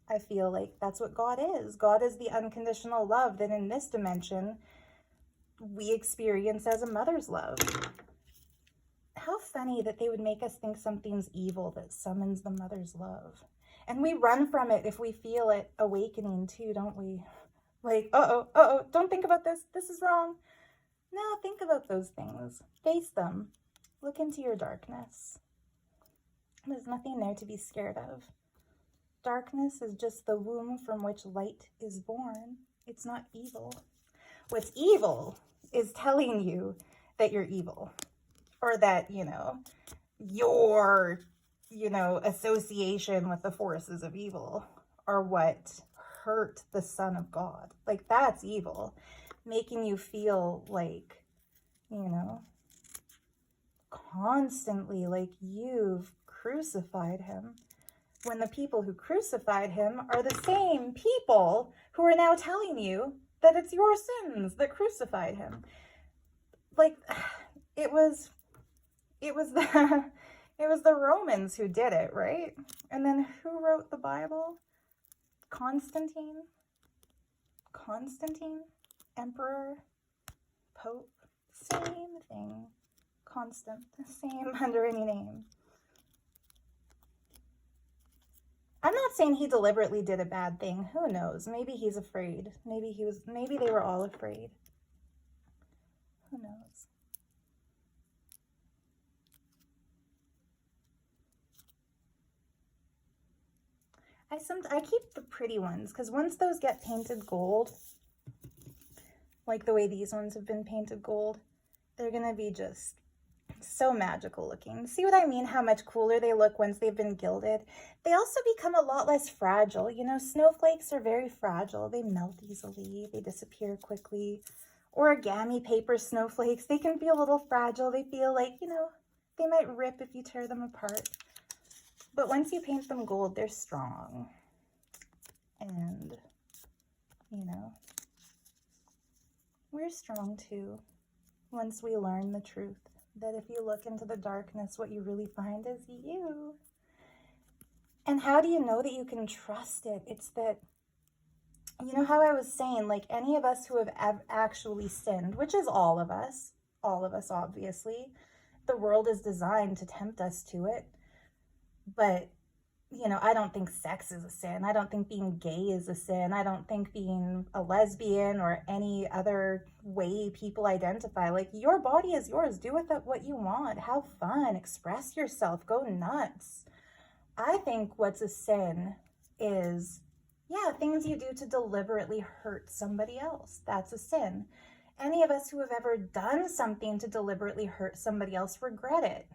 I feel like that's what God is. God is the unconditional love that in this dimension we experience as a mother's love. How funny that they would make us think something's evil that summons the mother's love. And we run from it if we feel it awakening too, don't we? Like, uh-oh, don't think about this. This is wrong. No, think about those things. Face them. Look into your darkness. There's nothing there to be scared of. Darkness is just the womb from which light is born. It's not evil. What's evil is telling you that you're evil. Or that, you know, your, you know, association with the forces of evil are what hurt the Son of God. Like, that's evil. Making you feel like, you know, constantly like you've crucified him. When the people who crucified him are the same people who are now telling you that it's your sins that crucified him. Like, it was the Romans who did it, right? And then who wrote the Bible? Constantine, emperor, pope, same thing. Constant, same under any name. I'm not saying he deliberately did a bad thing. Who knows? Maybe he's afraid. Maybe they were all afraid. Who knows? I keep the pretty ones because once those get painted gold, like the way these ones have been painted gold, they're gonna be just so magical looking. See what I mean? How much cooler they look once they've been gilded. They also become a lot less fragile. You know, snowflakes are very fragile. They melt easily. They disappear quickly. Origami paper snowflakes, they can be a little fragile. They feel like, you know, they might rip if you tear them apart. But once you paint them gold, they're strong. And, you know, we're strong too once we learn the truth. That if you look into the darkness, what you really find is you. And how do you know that you can trust it? It's that, you know how I was saying, like any of us who have actually sinned, which is all of us obviously, the world is designed to tempt us to it. But you know, I don't think sex is a sin. I don't think being gay is a sin. I don't think being a lesbian or any other way people identify. Like, your body is yours. Do with it what you want. Have fun. Express yourself. Go nuts. I think what's a sin is, yeah, things you do to deliberately hurt somebody else. That's a sin. Any of us who have ever done something to deliberately hurt somebody else regret it.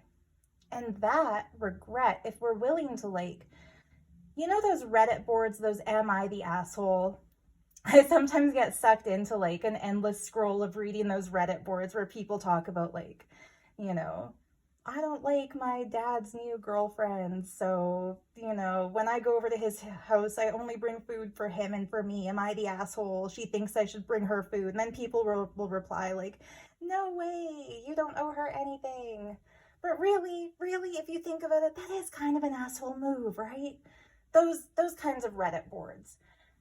And that regret, if we're willing to, like, you know, those Reddit boards, those "Am I the asshole?" I sometimes get sucked into like an endless scroll of reading those Reddit boards where people talk about, like, you know, I don't like my dad's new girlfriend, so, you know, when I go over to his house, I only bring food for him and for me. Am I the asshole? She thinks I should bring her food. And then people will reply like, no way, you don't owe her anything. But really, if you think about it, that is kind of an asshole move, right? Those kinds of Reddit boards.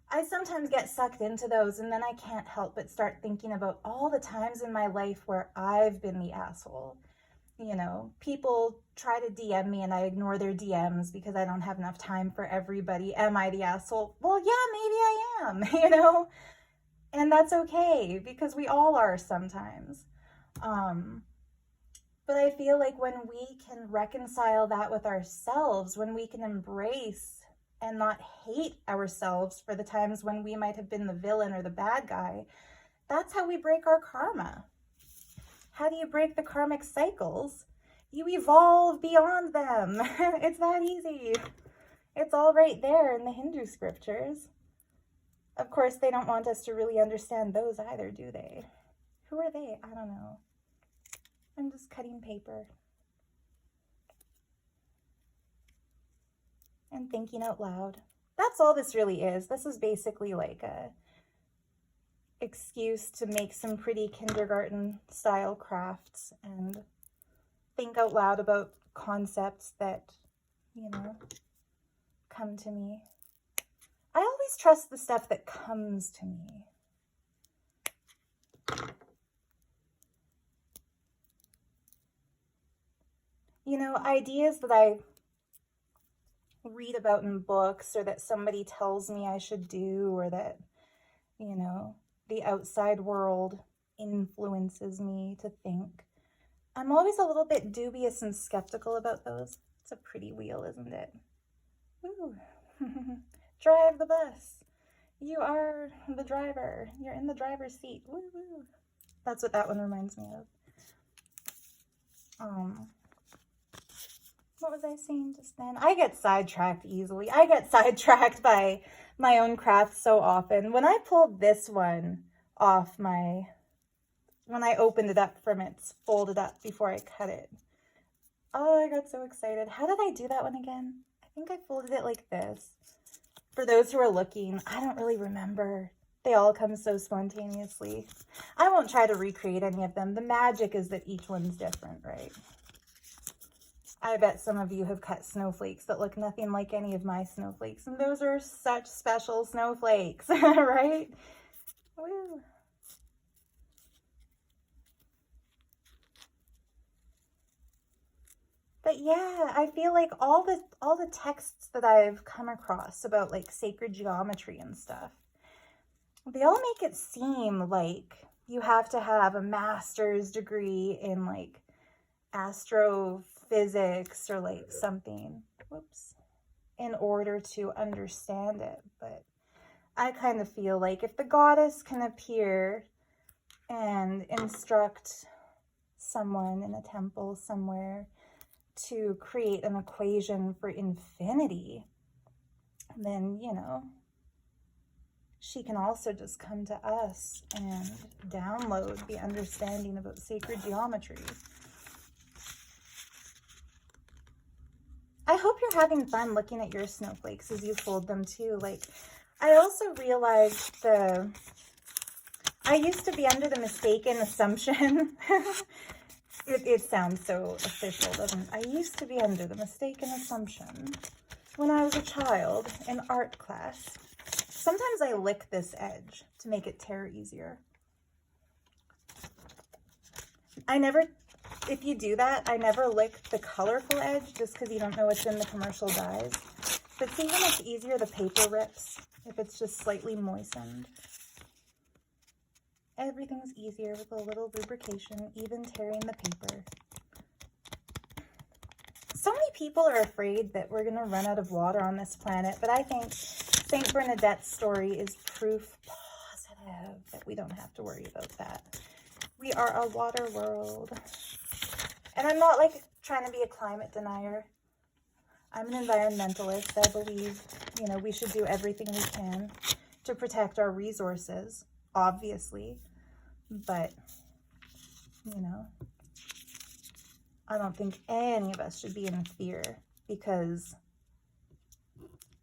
I sometimes get sucked into those, and then I can't help but start thinking about all the times in my life where I've been the asshole. You know, people try to DM me and I ignore their DMs because I don't have enough time for everybody. Am I the asshole? Well, yeah, maybe I am, you know? And that's okay, because we all are sometimes. But I feel like when we can reconcile that with ourselves, when we can embrace and not hate ourselves for the times when we might have been the villain or the bad guy, that's how we break our karma. How do you break the karmic cycles? You evolve beyond them. It's that easy. It's all right there in the Hindu scriptures. Of course, they don't want us to really understand those either, do they? Who are they? I don't know. I'm just cutting paper and thinking out loud. That's all this really is. This is basically like a excuse to make some pretty kindergarten style crafts and think out loud about concepts that, you know, come to me. I always trust the stuff that comes to me. You know, ideas that I read about in books or that somebody tells me I should do, or that, you know, the outside world influences me to think. I'm always a little bit dubious and skeptical about those. It's a pretty wheel, isn't it? Woo. Drive the bus. You are the driver. You're in the driver's seat. Woo woo. That's what that one reminds me of. What was I saying just then? I get sidetracked easily. I get sidetracked by my own craft so often. When I pulled this one off when I opened it up from its folded up before I cut it, oh, I got so excited. How did I do that one again? I think I folded it like this. For those who are looking, I don't really remember. They all come so spontaneously. I won't try to recreate any of them. The magic is that each one's different, right? I bet some of you have cut snowflakes that look nothing like any of my snowflakes, and those are such special snowflakes, right? Woo. But yeah, I feel like all the texts that I've come across about like sacred geometry and stuff, they all make it seem like you have to have a master's degree in like astrophysics or like something, in order to understand it. But I kind of feel like if the goddess can appear and instruct someone in a temple somewhere to create an equation for infinity, then, you know, she can also just come to us and download the understanding about sacred geometry. I hope you're having fun looking at your snowflakes as you fold them too. Like, I also realized I used to be under the mistaken assumption. It sounds so official, doesn't it? I used to be under the mistaken assumption when I was a child in art class. Sometimes I lick this edge to make it tear easier. If you do that, I never lick the colorful edge just because you don't know what's in the commercial dyes. But see how much easier the paper rips if it's just slightly moistened? Everything's easier with a little lubrication, even tearing the paper. So many people are afraid that we're going to run out of water on this planet, but I think St. Bernadette's story is proof positive that we don't have to worry about that. We are a water world. And I'm not like trying to be a climate denier. I'm an environmentalist. I believe, you know, we should do everything we can to protect our resources, obviously. But, you know, I don't think any of us should be in fear because,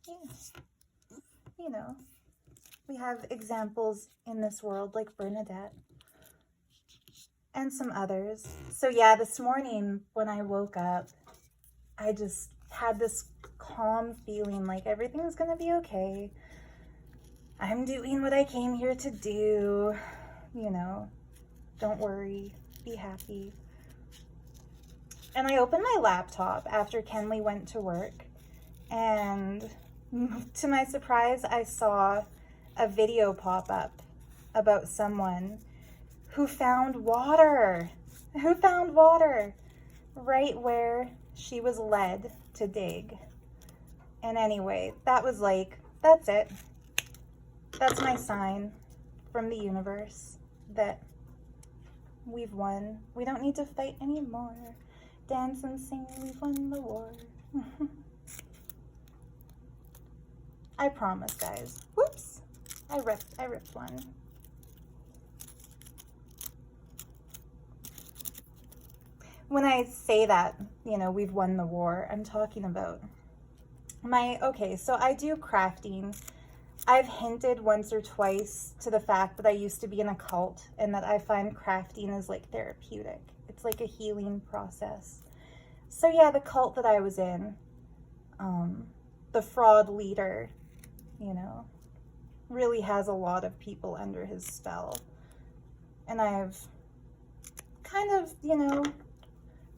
yeah, you know, we have examples in this world like Bernadette and some others. So yeah, this morning when I woke up, I just had this calm feeling like everything's gonna be okay. I'm doing what I came here to do, you know, don't worry, be happy. And I opened my laptop after Kenley went to work, and to my surprise, I saw a video pop up about someone who found water right where she was led to dig. And anyway, that was like, that's it. That's my sign from the universe that we've won. We don't need to fight anymore. Dance and sing, we've won the war. I promise, guys. Whoops, I ripped one. When I say that, you know, we've won the war, I'm talking about okay, so I do crafting. I've hinted once or twice to the fact that I used to be in a cult and that I find crafting is like therapeutic. It's like a healing process. So yeah, the cult that I was in, the fraud leader, you know, really has a lot of people under his spell. And I've kind of, you know,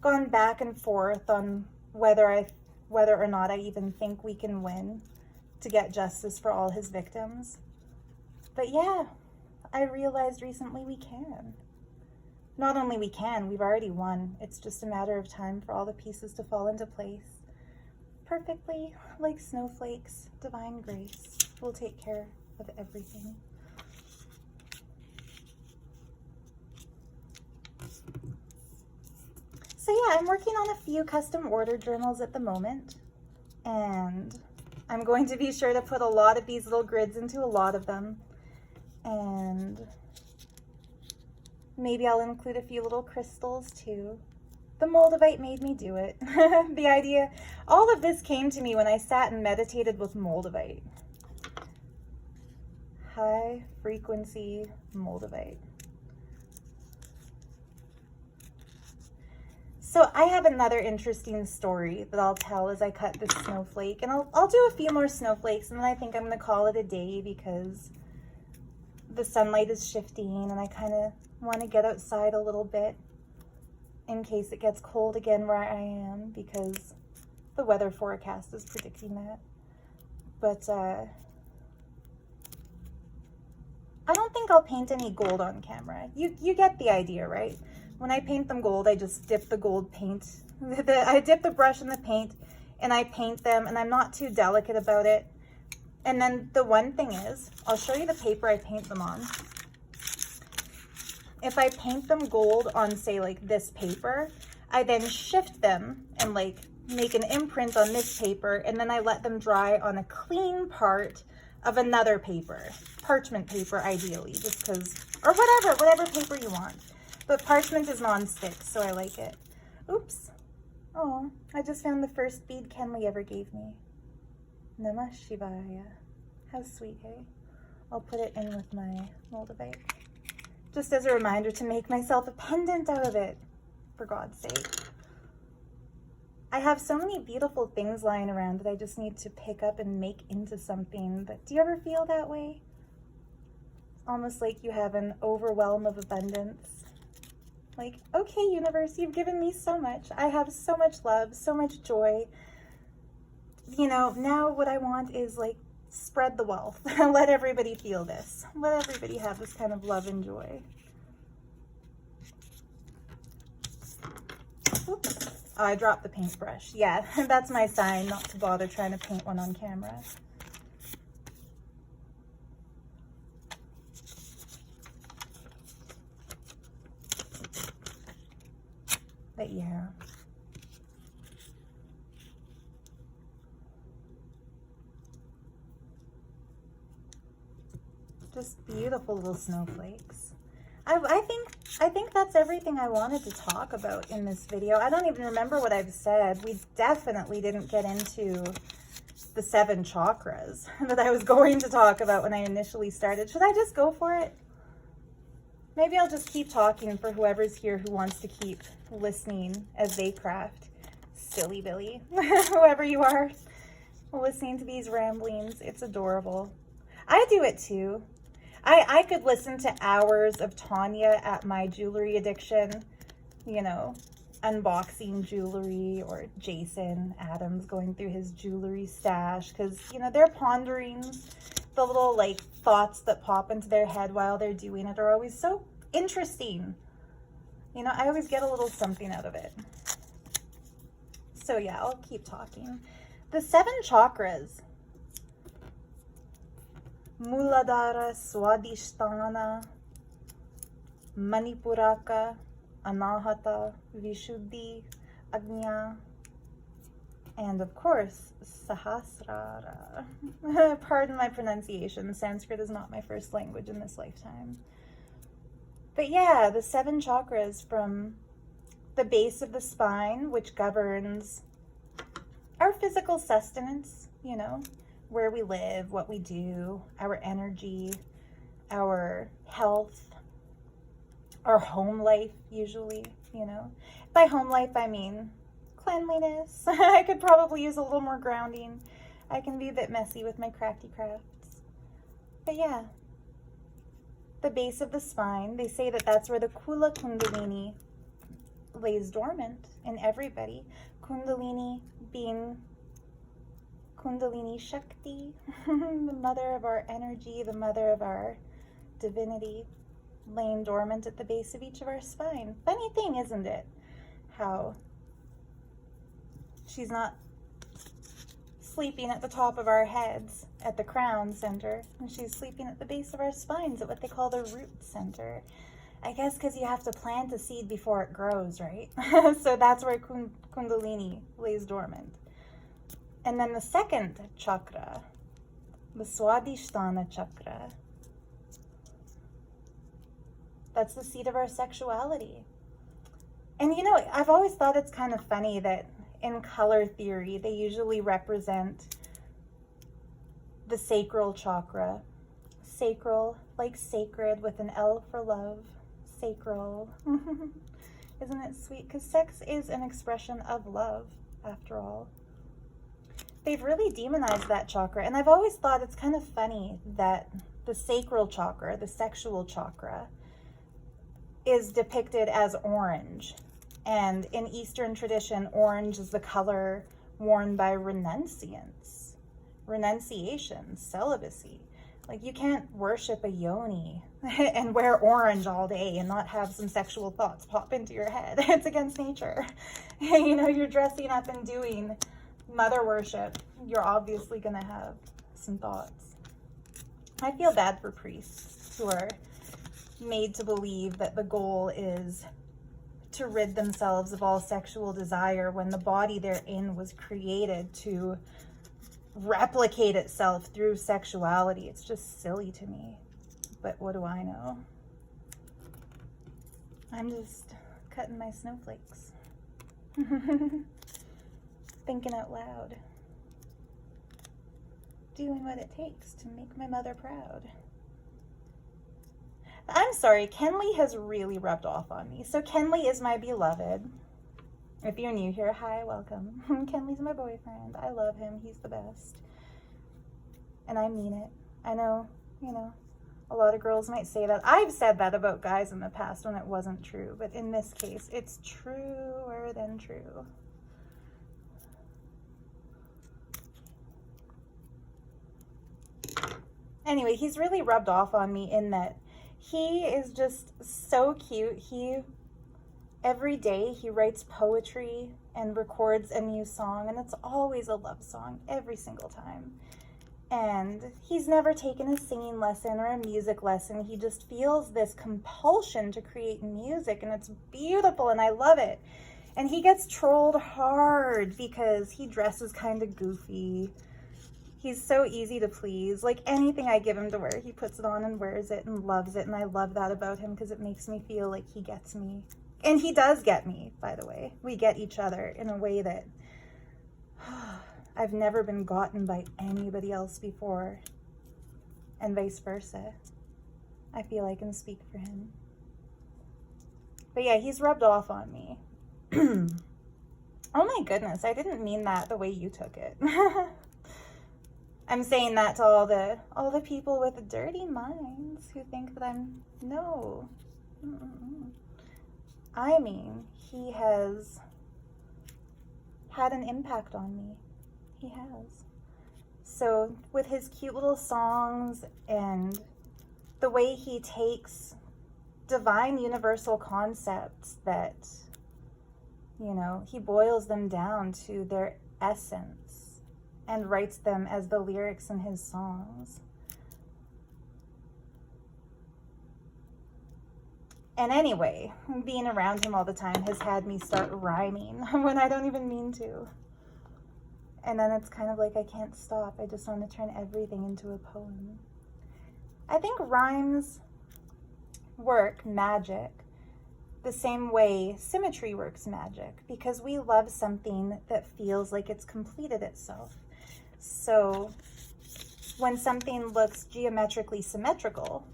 gone back and forth on whether or not I even think we can win to get justice for all his victims. But yeah, I realized recently we can. Not only we can, we've already won. It's just a matter of time for all the pieces to fall into place. Perfectly, like snowflakes, divine grace will take care of everything. So yeah, I'm working on a few custom order journals at the moment, and I'm going to be sure to put a lot of these little grids into a lot of them, and maybe I'll include a few little crystals too. The Moldavite made me do it. The idea, all of this came to me when I sat and meditated with Moldavite. High frequency Moldavite. So I have another interesting story that I'll tell as I cut this snowflake, and I'll do a few more snowflakes, and then I think I'm gonna call it a day because the sunlight is shifting and I kind of want to get outside a little bit in case it gets cold again where I am, because the weather forecast is predicting that. But I don't think I'll paint any gold on camera. You get the idea, right? When I paint them gold, I just dip the gold paint. I dip the brush in the paint and I paint them, and I'm not too delicate about it. And then the one thing is, I'll show you the paper I paint them on. If I paint them gold on, say, like this paper, I then shift them and like make an imprint on this paper, and then I let them dry on a clean part of another paper, parchment paper ideally, just because, or whatever paper you want. But parchment is non-stick, so I like it. Oops. Oh, I just found the first bead Kenley ever gave me. Namah Shivaya. How sweet, hey? I'll put it in with my Moldavite. Just as a reminder to make myself a pendant out of it, for God's sake. I have so many beautiful things lying around that I just need to pick up and make into something. But do you ever feel that way? Almost like you have an overwhelm of abundance. Like, okay, universe, you've given me so much. I have so much love, so much joy, you know, now what I want is like spread the wealth. Let everybody feel this. Let everybody have this kind of love and joy. Oops. Oh, I dropped the paintbrush. Yeah, that's my sign not to bother trying to paint one on camera. But yeah. Just beautiful little snowflakes. I think that's everything I wanted to talk about in this video. I don't even remember what I've said. We definitely didn't get into the 7 chakras that I was going to talk about when I initially started. Should I just go for it? Maybe I'll just keep talking for whoever's here who wants to keep listening as they craft. Silly Billy, whoever you are, listening to these ramblings. It's adorable. I do it too. I could listen to hours of Tanya at my jewelry addiction, you know, unboxing jewelry, or Jason Adams going through his jewelry stash, because, you know, they're pondering the little like thoughts that pop into their head while they're doing it are always so interesting. You know, I always get a little something out of it. So yeah, I'll keep talking. The 7 chakras. Muladhara, Swadhisthana, Manipuraka, Anahata, Vishuddhi, Agnya, and of course, Sahasrara. Pardon my pronunciation. Sanskrit is not my first language in this lifetime. But yeah, the 7 chakras from the base of the spine, which governs our physical sustenance, you know, where we live, what we do, our energy, our health, our home life usually, you know. By home life, I mean cleanliness. I could probably use a little more grounding. I can be a bit messy with my crafty crafts. But yeah, the base of the spine, they say that that's where the Kula Kundalini lays dormant in everybody. Kundalini being Kundalini Shakti, the mother of our energy, the mother of our divinity, laying dormant at the base of each of our spine. Funny thing, isn't it? How she's not sleeping at the top of our heads at the crown center, and she's sleeping at the base of our spines at what they call the root center. I guess because you have to plant a seed before it grows, right? So that's where Kundalini lays dormant. And then the 2nd chakra, the Swadhisthana chakra, that's the seat of our sexuality. And you know, I've always thought it's kind of funny that in color theory, they usually represent the sacral chakra. Sacral, like sacred, with an L for love. Sacral. Isn't it sweet? Because sex is an expression of love, after all. They've really demonized that chakra, and I've always thought it's kind of funny that the sacral chakra, the sexual chakra, is depicted as orange. And in Eastern tradition, orange is the color worn by renunciants, renunciation, celibacy. Like, you can't worship a yoni and wear orange all day and not have some sexual thoughts pop into your head. It's against nature. You know, you're dressing up and doing mother worship, you're obviously going to have some thoughts. I feel bad for priests who are made to believe that the goal is to rid themselves of all sexual desire when the body they're in was created to replicate itself through sexuality. It's just silly to me. But what do I know? I'm just cutting my snowflakes. Thinking out loud. Doing what it takes to make my mother proud. I'm sorry, Kenley has really rubbed off on me. So Kenley is my beloved. If you're new here, hi, welcome. Kenley's my boyfriend. I love him. He's the best. And I mean it. I know, you know, a lot of girls might say that. I've said that about guys in the past when it wasn't true. But in this case, it's truer than true. Anyway, he's really rubbed off on me in that he is just so cute. Every day he writes poetry and records a new song, and it's always a love song every single time. And he's never taken a singing lesson or a music lesson. He just feels this compulsion to create music, and it's beautiful, and I love it. And he gets trolled hard because he dresses kind of goofy. He's so easy to please. Like anything I give him to wear, he puts it on and wears it and loves it. And I love that about him because it makes me feel like he gets me. And he does get me, by the way. We get each other in a way that I've never been gotten by anybody else before. And vice versa. I feel I can speak for him. But yeah, he's rubbed off on me. Oh my goodness, I didn't mean that the way you took it. I'm saying that to all the people with dirty minds who think that no. I mean, he has had an impact on me. He has. So with his cute little songs and the way he takes divine universal concepts that, he boils them down to their essence and writes them as the lyrics in his songs. And anyway, being around him all the time has had me start rhyming when I don't even mean to. And then it's kind of like I can't stop. I just want to turn everything into a poem. I think rhymes work magic the same way symmetry works magic, because we love something that feels like it's completed itself. So when something looks geometrically symmetrical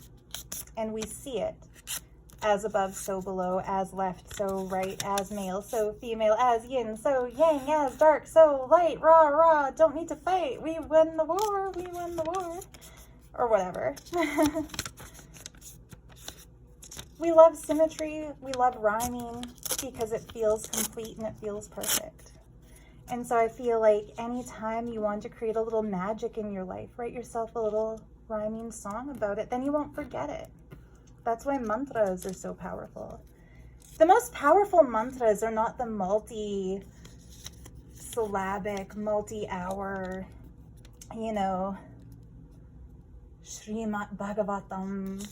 and we see it, as above, so below, as left, so right, as male, so female, as yin, so yang, as dark, so light, rah, rah, don't need to fight, we win the war, or whatever. We love symmetry, we love rhyming, because it feels complete and it feels perfect. And so I feel like anytime you want to create a little magic in your life, write yourself a little rhyming song about it, then you won't forget it. That's why mantras are so powerful. The most powerful mantras are not the multi-syllabic, multi-hour, Srimad Bhagavatam.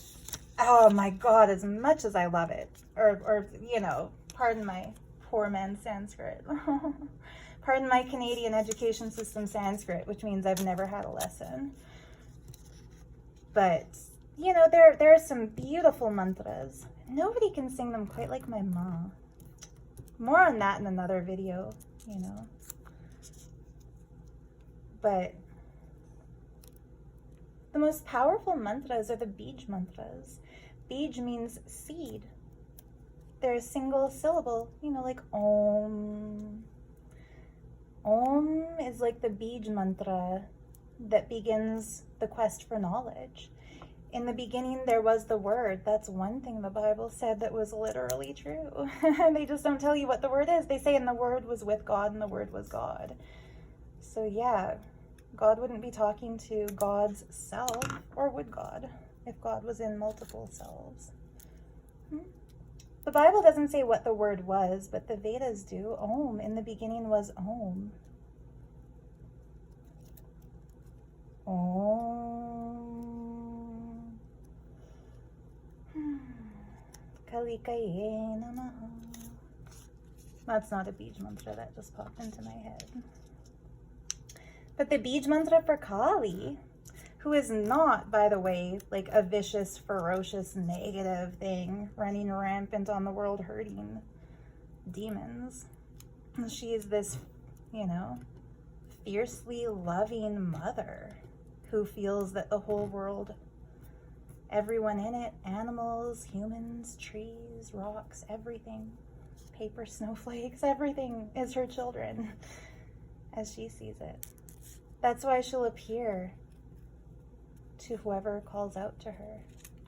Oh my God, as much as I love it. Or pardon my poor man's Sanskrit. Pardon my Canadian education system Sanskrit, which means I've never had a lesson. But there are some beautiful mantras. Nobody can sing them quite like my mom. More on that in another video, But the most powerful mantras are the Bij mantras. Bij means seed. They're a single syllable, like Om. Om is like the Bij mantra that begins the quest for knowledge. In the beginning, there was the Word. That's one thing the Bible said that was literally true. They just don't tell you what the Word is. They say, and the Word was with God, and the Word was God. So yeah, God wouldn't be talking to God's self, or would God, if God was in multiple selves? The Bible doesn't say what the Word was, but the Vedas do. Om, in the beginning was Om. Om. Kalikaye namaha. That's not a Bij mantra, that just popped into my head. But the Bij mantra for Kali, who is not, by the way, like a vicious, ferocious, negative thing running rampant on the world hurting demons. She is this, fiercely loving mother who feels that the whole world, everyone in it, animals, humans, trees, rocks, everything, paper snowflakes, everything is her children as she sees it. That's why she'll appear to whoever calls out to her,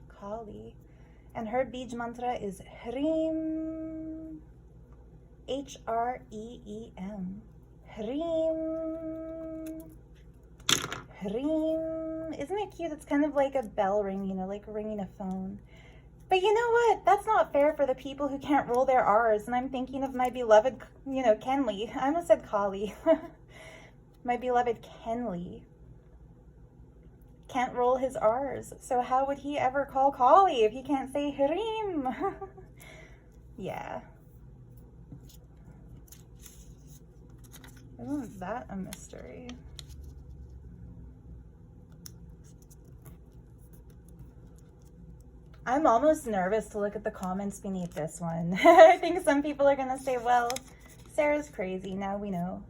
Kali. And her Bij mantra is Hreem, H-R-E-E-M. Hreem, Hreem. Isn't it cute? It's kind of like a bell ring, you know, like ringing a phone. But you know what? That's not fair for the people who can't roll their R's. And I'm thinking of my beloved, you know, Kenley. I almost said Collie. My beloved Kenley can't roll his R's. So how would he ever call Collie if he can't say Hirim? Yeah. Isn't that a mystery? I'm almost nervous to look at the comments beneath this one. I think some people are going to say, well, Sarah's crazy. Now we know.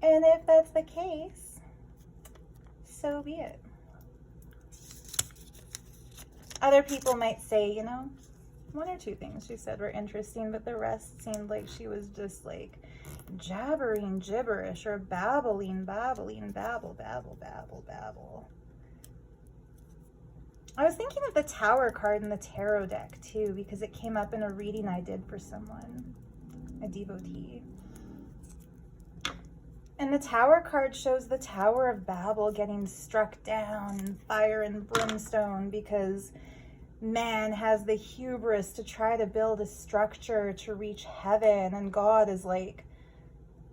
And if that's the case, so be it. Other people might say, you know, one or two things she said were interesting, but the rest seemed like she was just like jabbering gibberish or babble, babble, babble. I was thinking of the Tower card in the tarot deck too, because it came up in a reading I did for someone, a devotee. And the Tower card shows the Tower of Babel getting struck down in fire and brimstone because man has the hubris to try to build a structure to reach heaven, and God is like,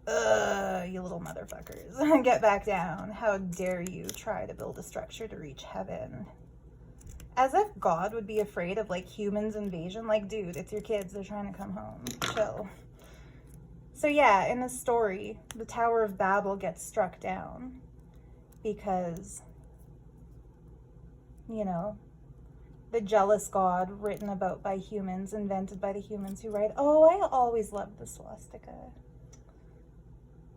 ugh, you little motherfuckers, get back down. How dare you try to build a structure to reach heaven? As if God would be afraid of like humans invasion. Like, dude, it's your kids, they're trying to come home, chill. So yeah, in the story, the Tower of Babel gets struck down because, you know, the jealous God written about by humans, invented by the humans who write, oh, I always loved the swastika.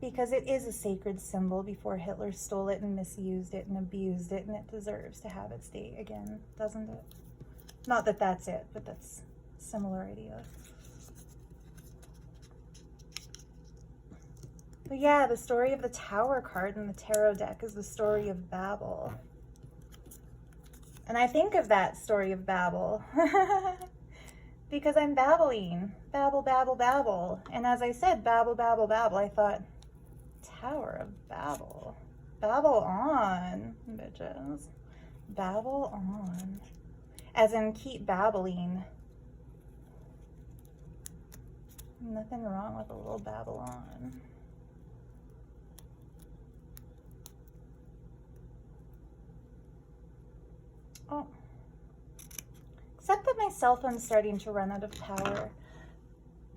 Because it is a sacred symbol before Hitler stole it and misused it and abused it, and it deserves to have its day again, doesn't it? Not that that's it, but that's a similar idea. But yeah, the story of the Tower card in the tarot deck is the story of Babel. And I think of that story of Babel because I'm babbling. Babble, babble, babble. And as I said, babble, babble, babble, I thought, Tower of Babel. Babble on, bitches. Babble on. As in, keep babbling. Nothing wrong with a little babble on. Oh. Except that my cell phone's starting to run out of power.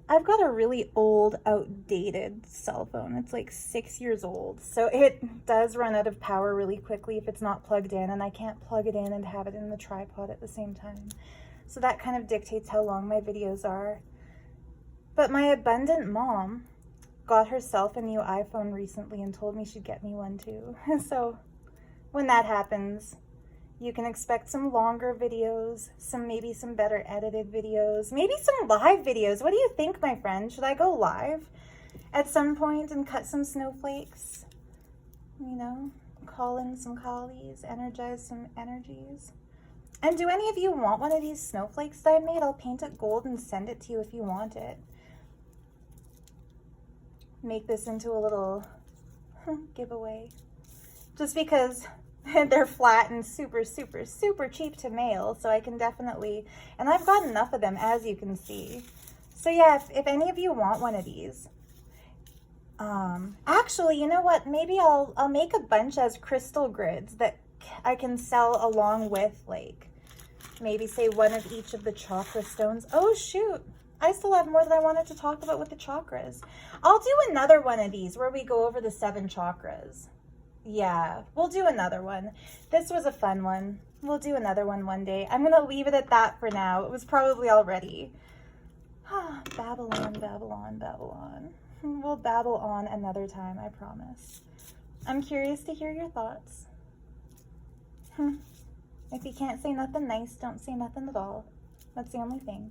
I've got a really old, outdated cell phone. It's like 6 years old. So it does run out of power really quickly if it's not plugged in, and I can't plug it in and have it in the tripod at the same time. So that kind of dictates how long my videos are. But my abundant mom got herself a new iPhone recently and told me she'd get me one too. So when that happens, you can expect some longer videos, maybe some better edited videos, maybe some live videos. What do you think, my friend? Should I go live at some point and cut some snowflakes? You know, call in some collies, energize some energies. And do any of you want one of these snowflakes that I made? I'll paint it gold and send it to you if you want it. Make this into a little giveaway. Just because they're flat and super, super, super cheap to mail, so I can definitely, and I've got enough of them, as you can see. So yeah, if any of you want one of these, actually, you know what, maybe I'll make a bunch as crystal grids that I can sell along with, like, maybe say one of each of the chakra stones. Oh shoot, I still have more that I wanted to talk about with the chakras. I'll do another one of these where we go over the 7 chakras. Yeah, we'll do another one. This was a fun one. We'll do another one day. I'm going to leave it at that for now. It was probably already. Babylon, Babylon, Babylon. We'll babble on another time, I promise. I'm curious to hear your thoughts. If you can't say nothing nice, don't say nothing at all. That's the only thing.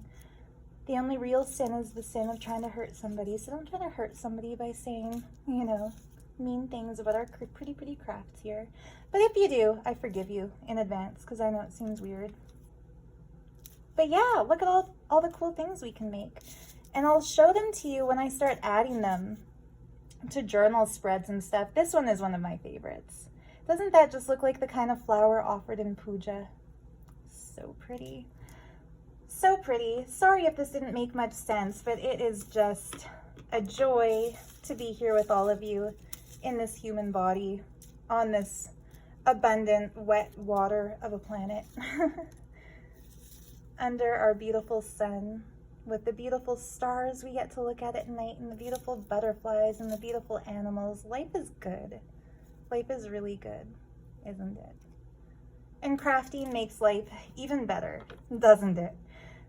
The only real sin is the sin of trying to hurt somebody. So don't try to hurt somebody by saying, you know, mean things about our pretty crafts here. But if you do, I forgive you in advance because I know it seems weird. But yeah, look at all the cool things we can make. And I'll show them to you when I start adding them to journal spreads and stuff. This one is one of my favorites. Doesn't that just look like the kind of flower offered in puja? So pretty. So pretty. Sorry if this didn't make much sense, but it is just a joy to be here with all of you in this human body on this abundant wet water of a planet under our beautiful sun with the beautiful stars we get to look at night and the beautiful butterflies and the beautiful animals. Life is good. Life is really good, isn't it? And crafting makes life even better, doesn't it?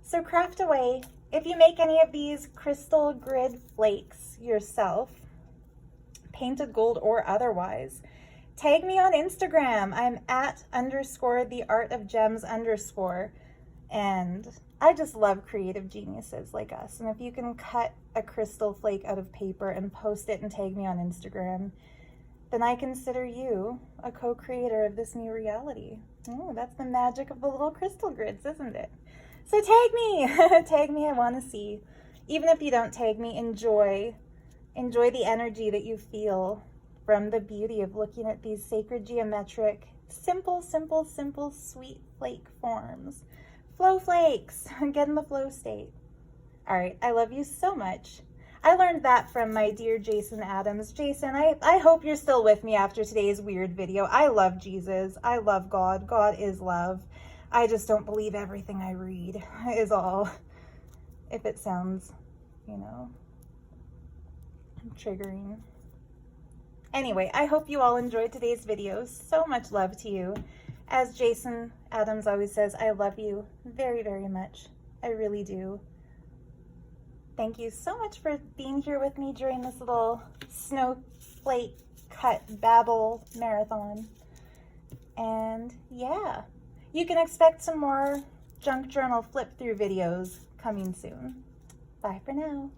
So craft away. If you make any of these crystal grid flakes yourself, painted gold or otherwise, tag me on Instagram. I'm @_theartofgems_. And I just love creative geniuses like us. And if you can cut a crystal flake out of paper and post it and tag me on Instagram, then I consider you a co-creator of this new reality. Oh, that's the magic of the little crystal grids, isn't it? So tag me, tag me, I want to see. Even if you don't tag me, enjoy the energy that you feel from the beauty of looking at these sacred geometric, simple, sweet flake forms. Flow flakes, get in the flow state. All right, I love you so much. I learned that from my dear Jason Adams. Jason, I hope you're still with me after today's weird video. I love Jesus. I love God. God is love. I just don't believe everything I read is all. If it sounds, you know, triggering. Anyway, I hope you all enjoyed today's video. So much love to you. As Jason Adams always says, I love you very, very much. I really do. Thank you so much for being here with me during this little snowflake cut babble marathon. And yeah, you can expect some more junk journal flip through videos coming soon. Bye for now.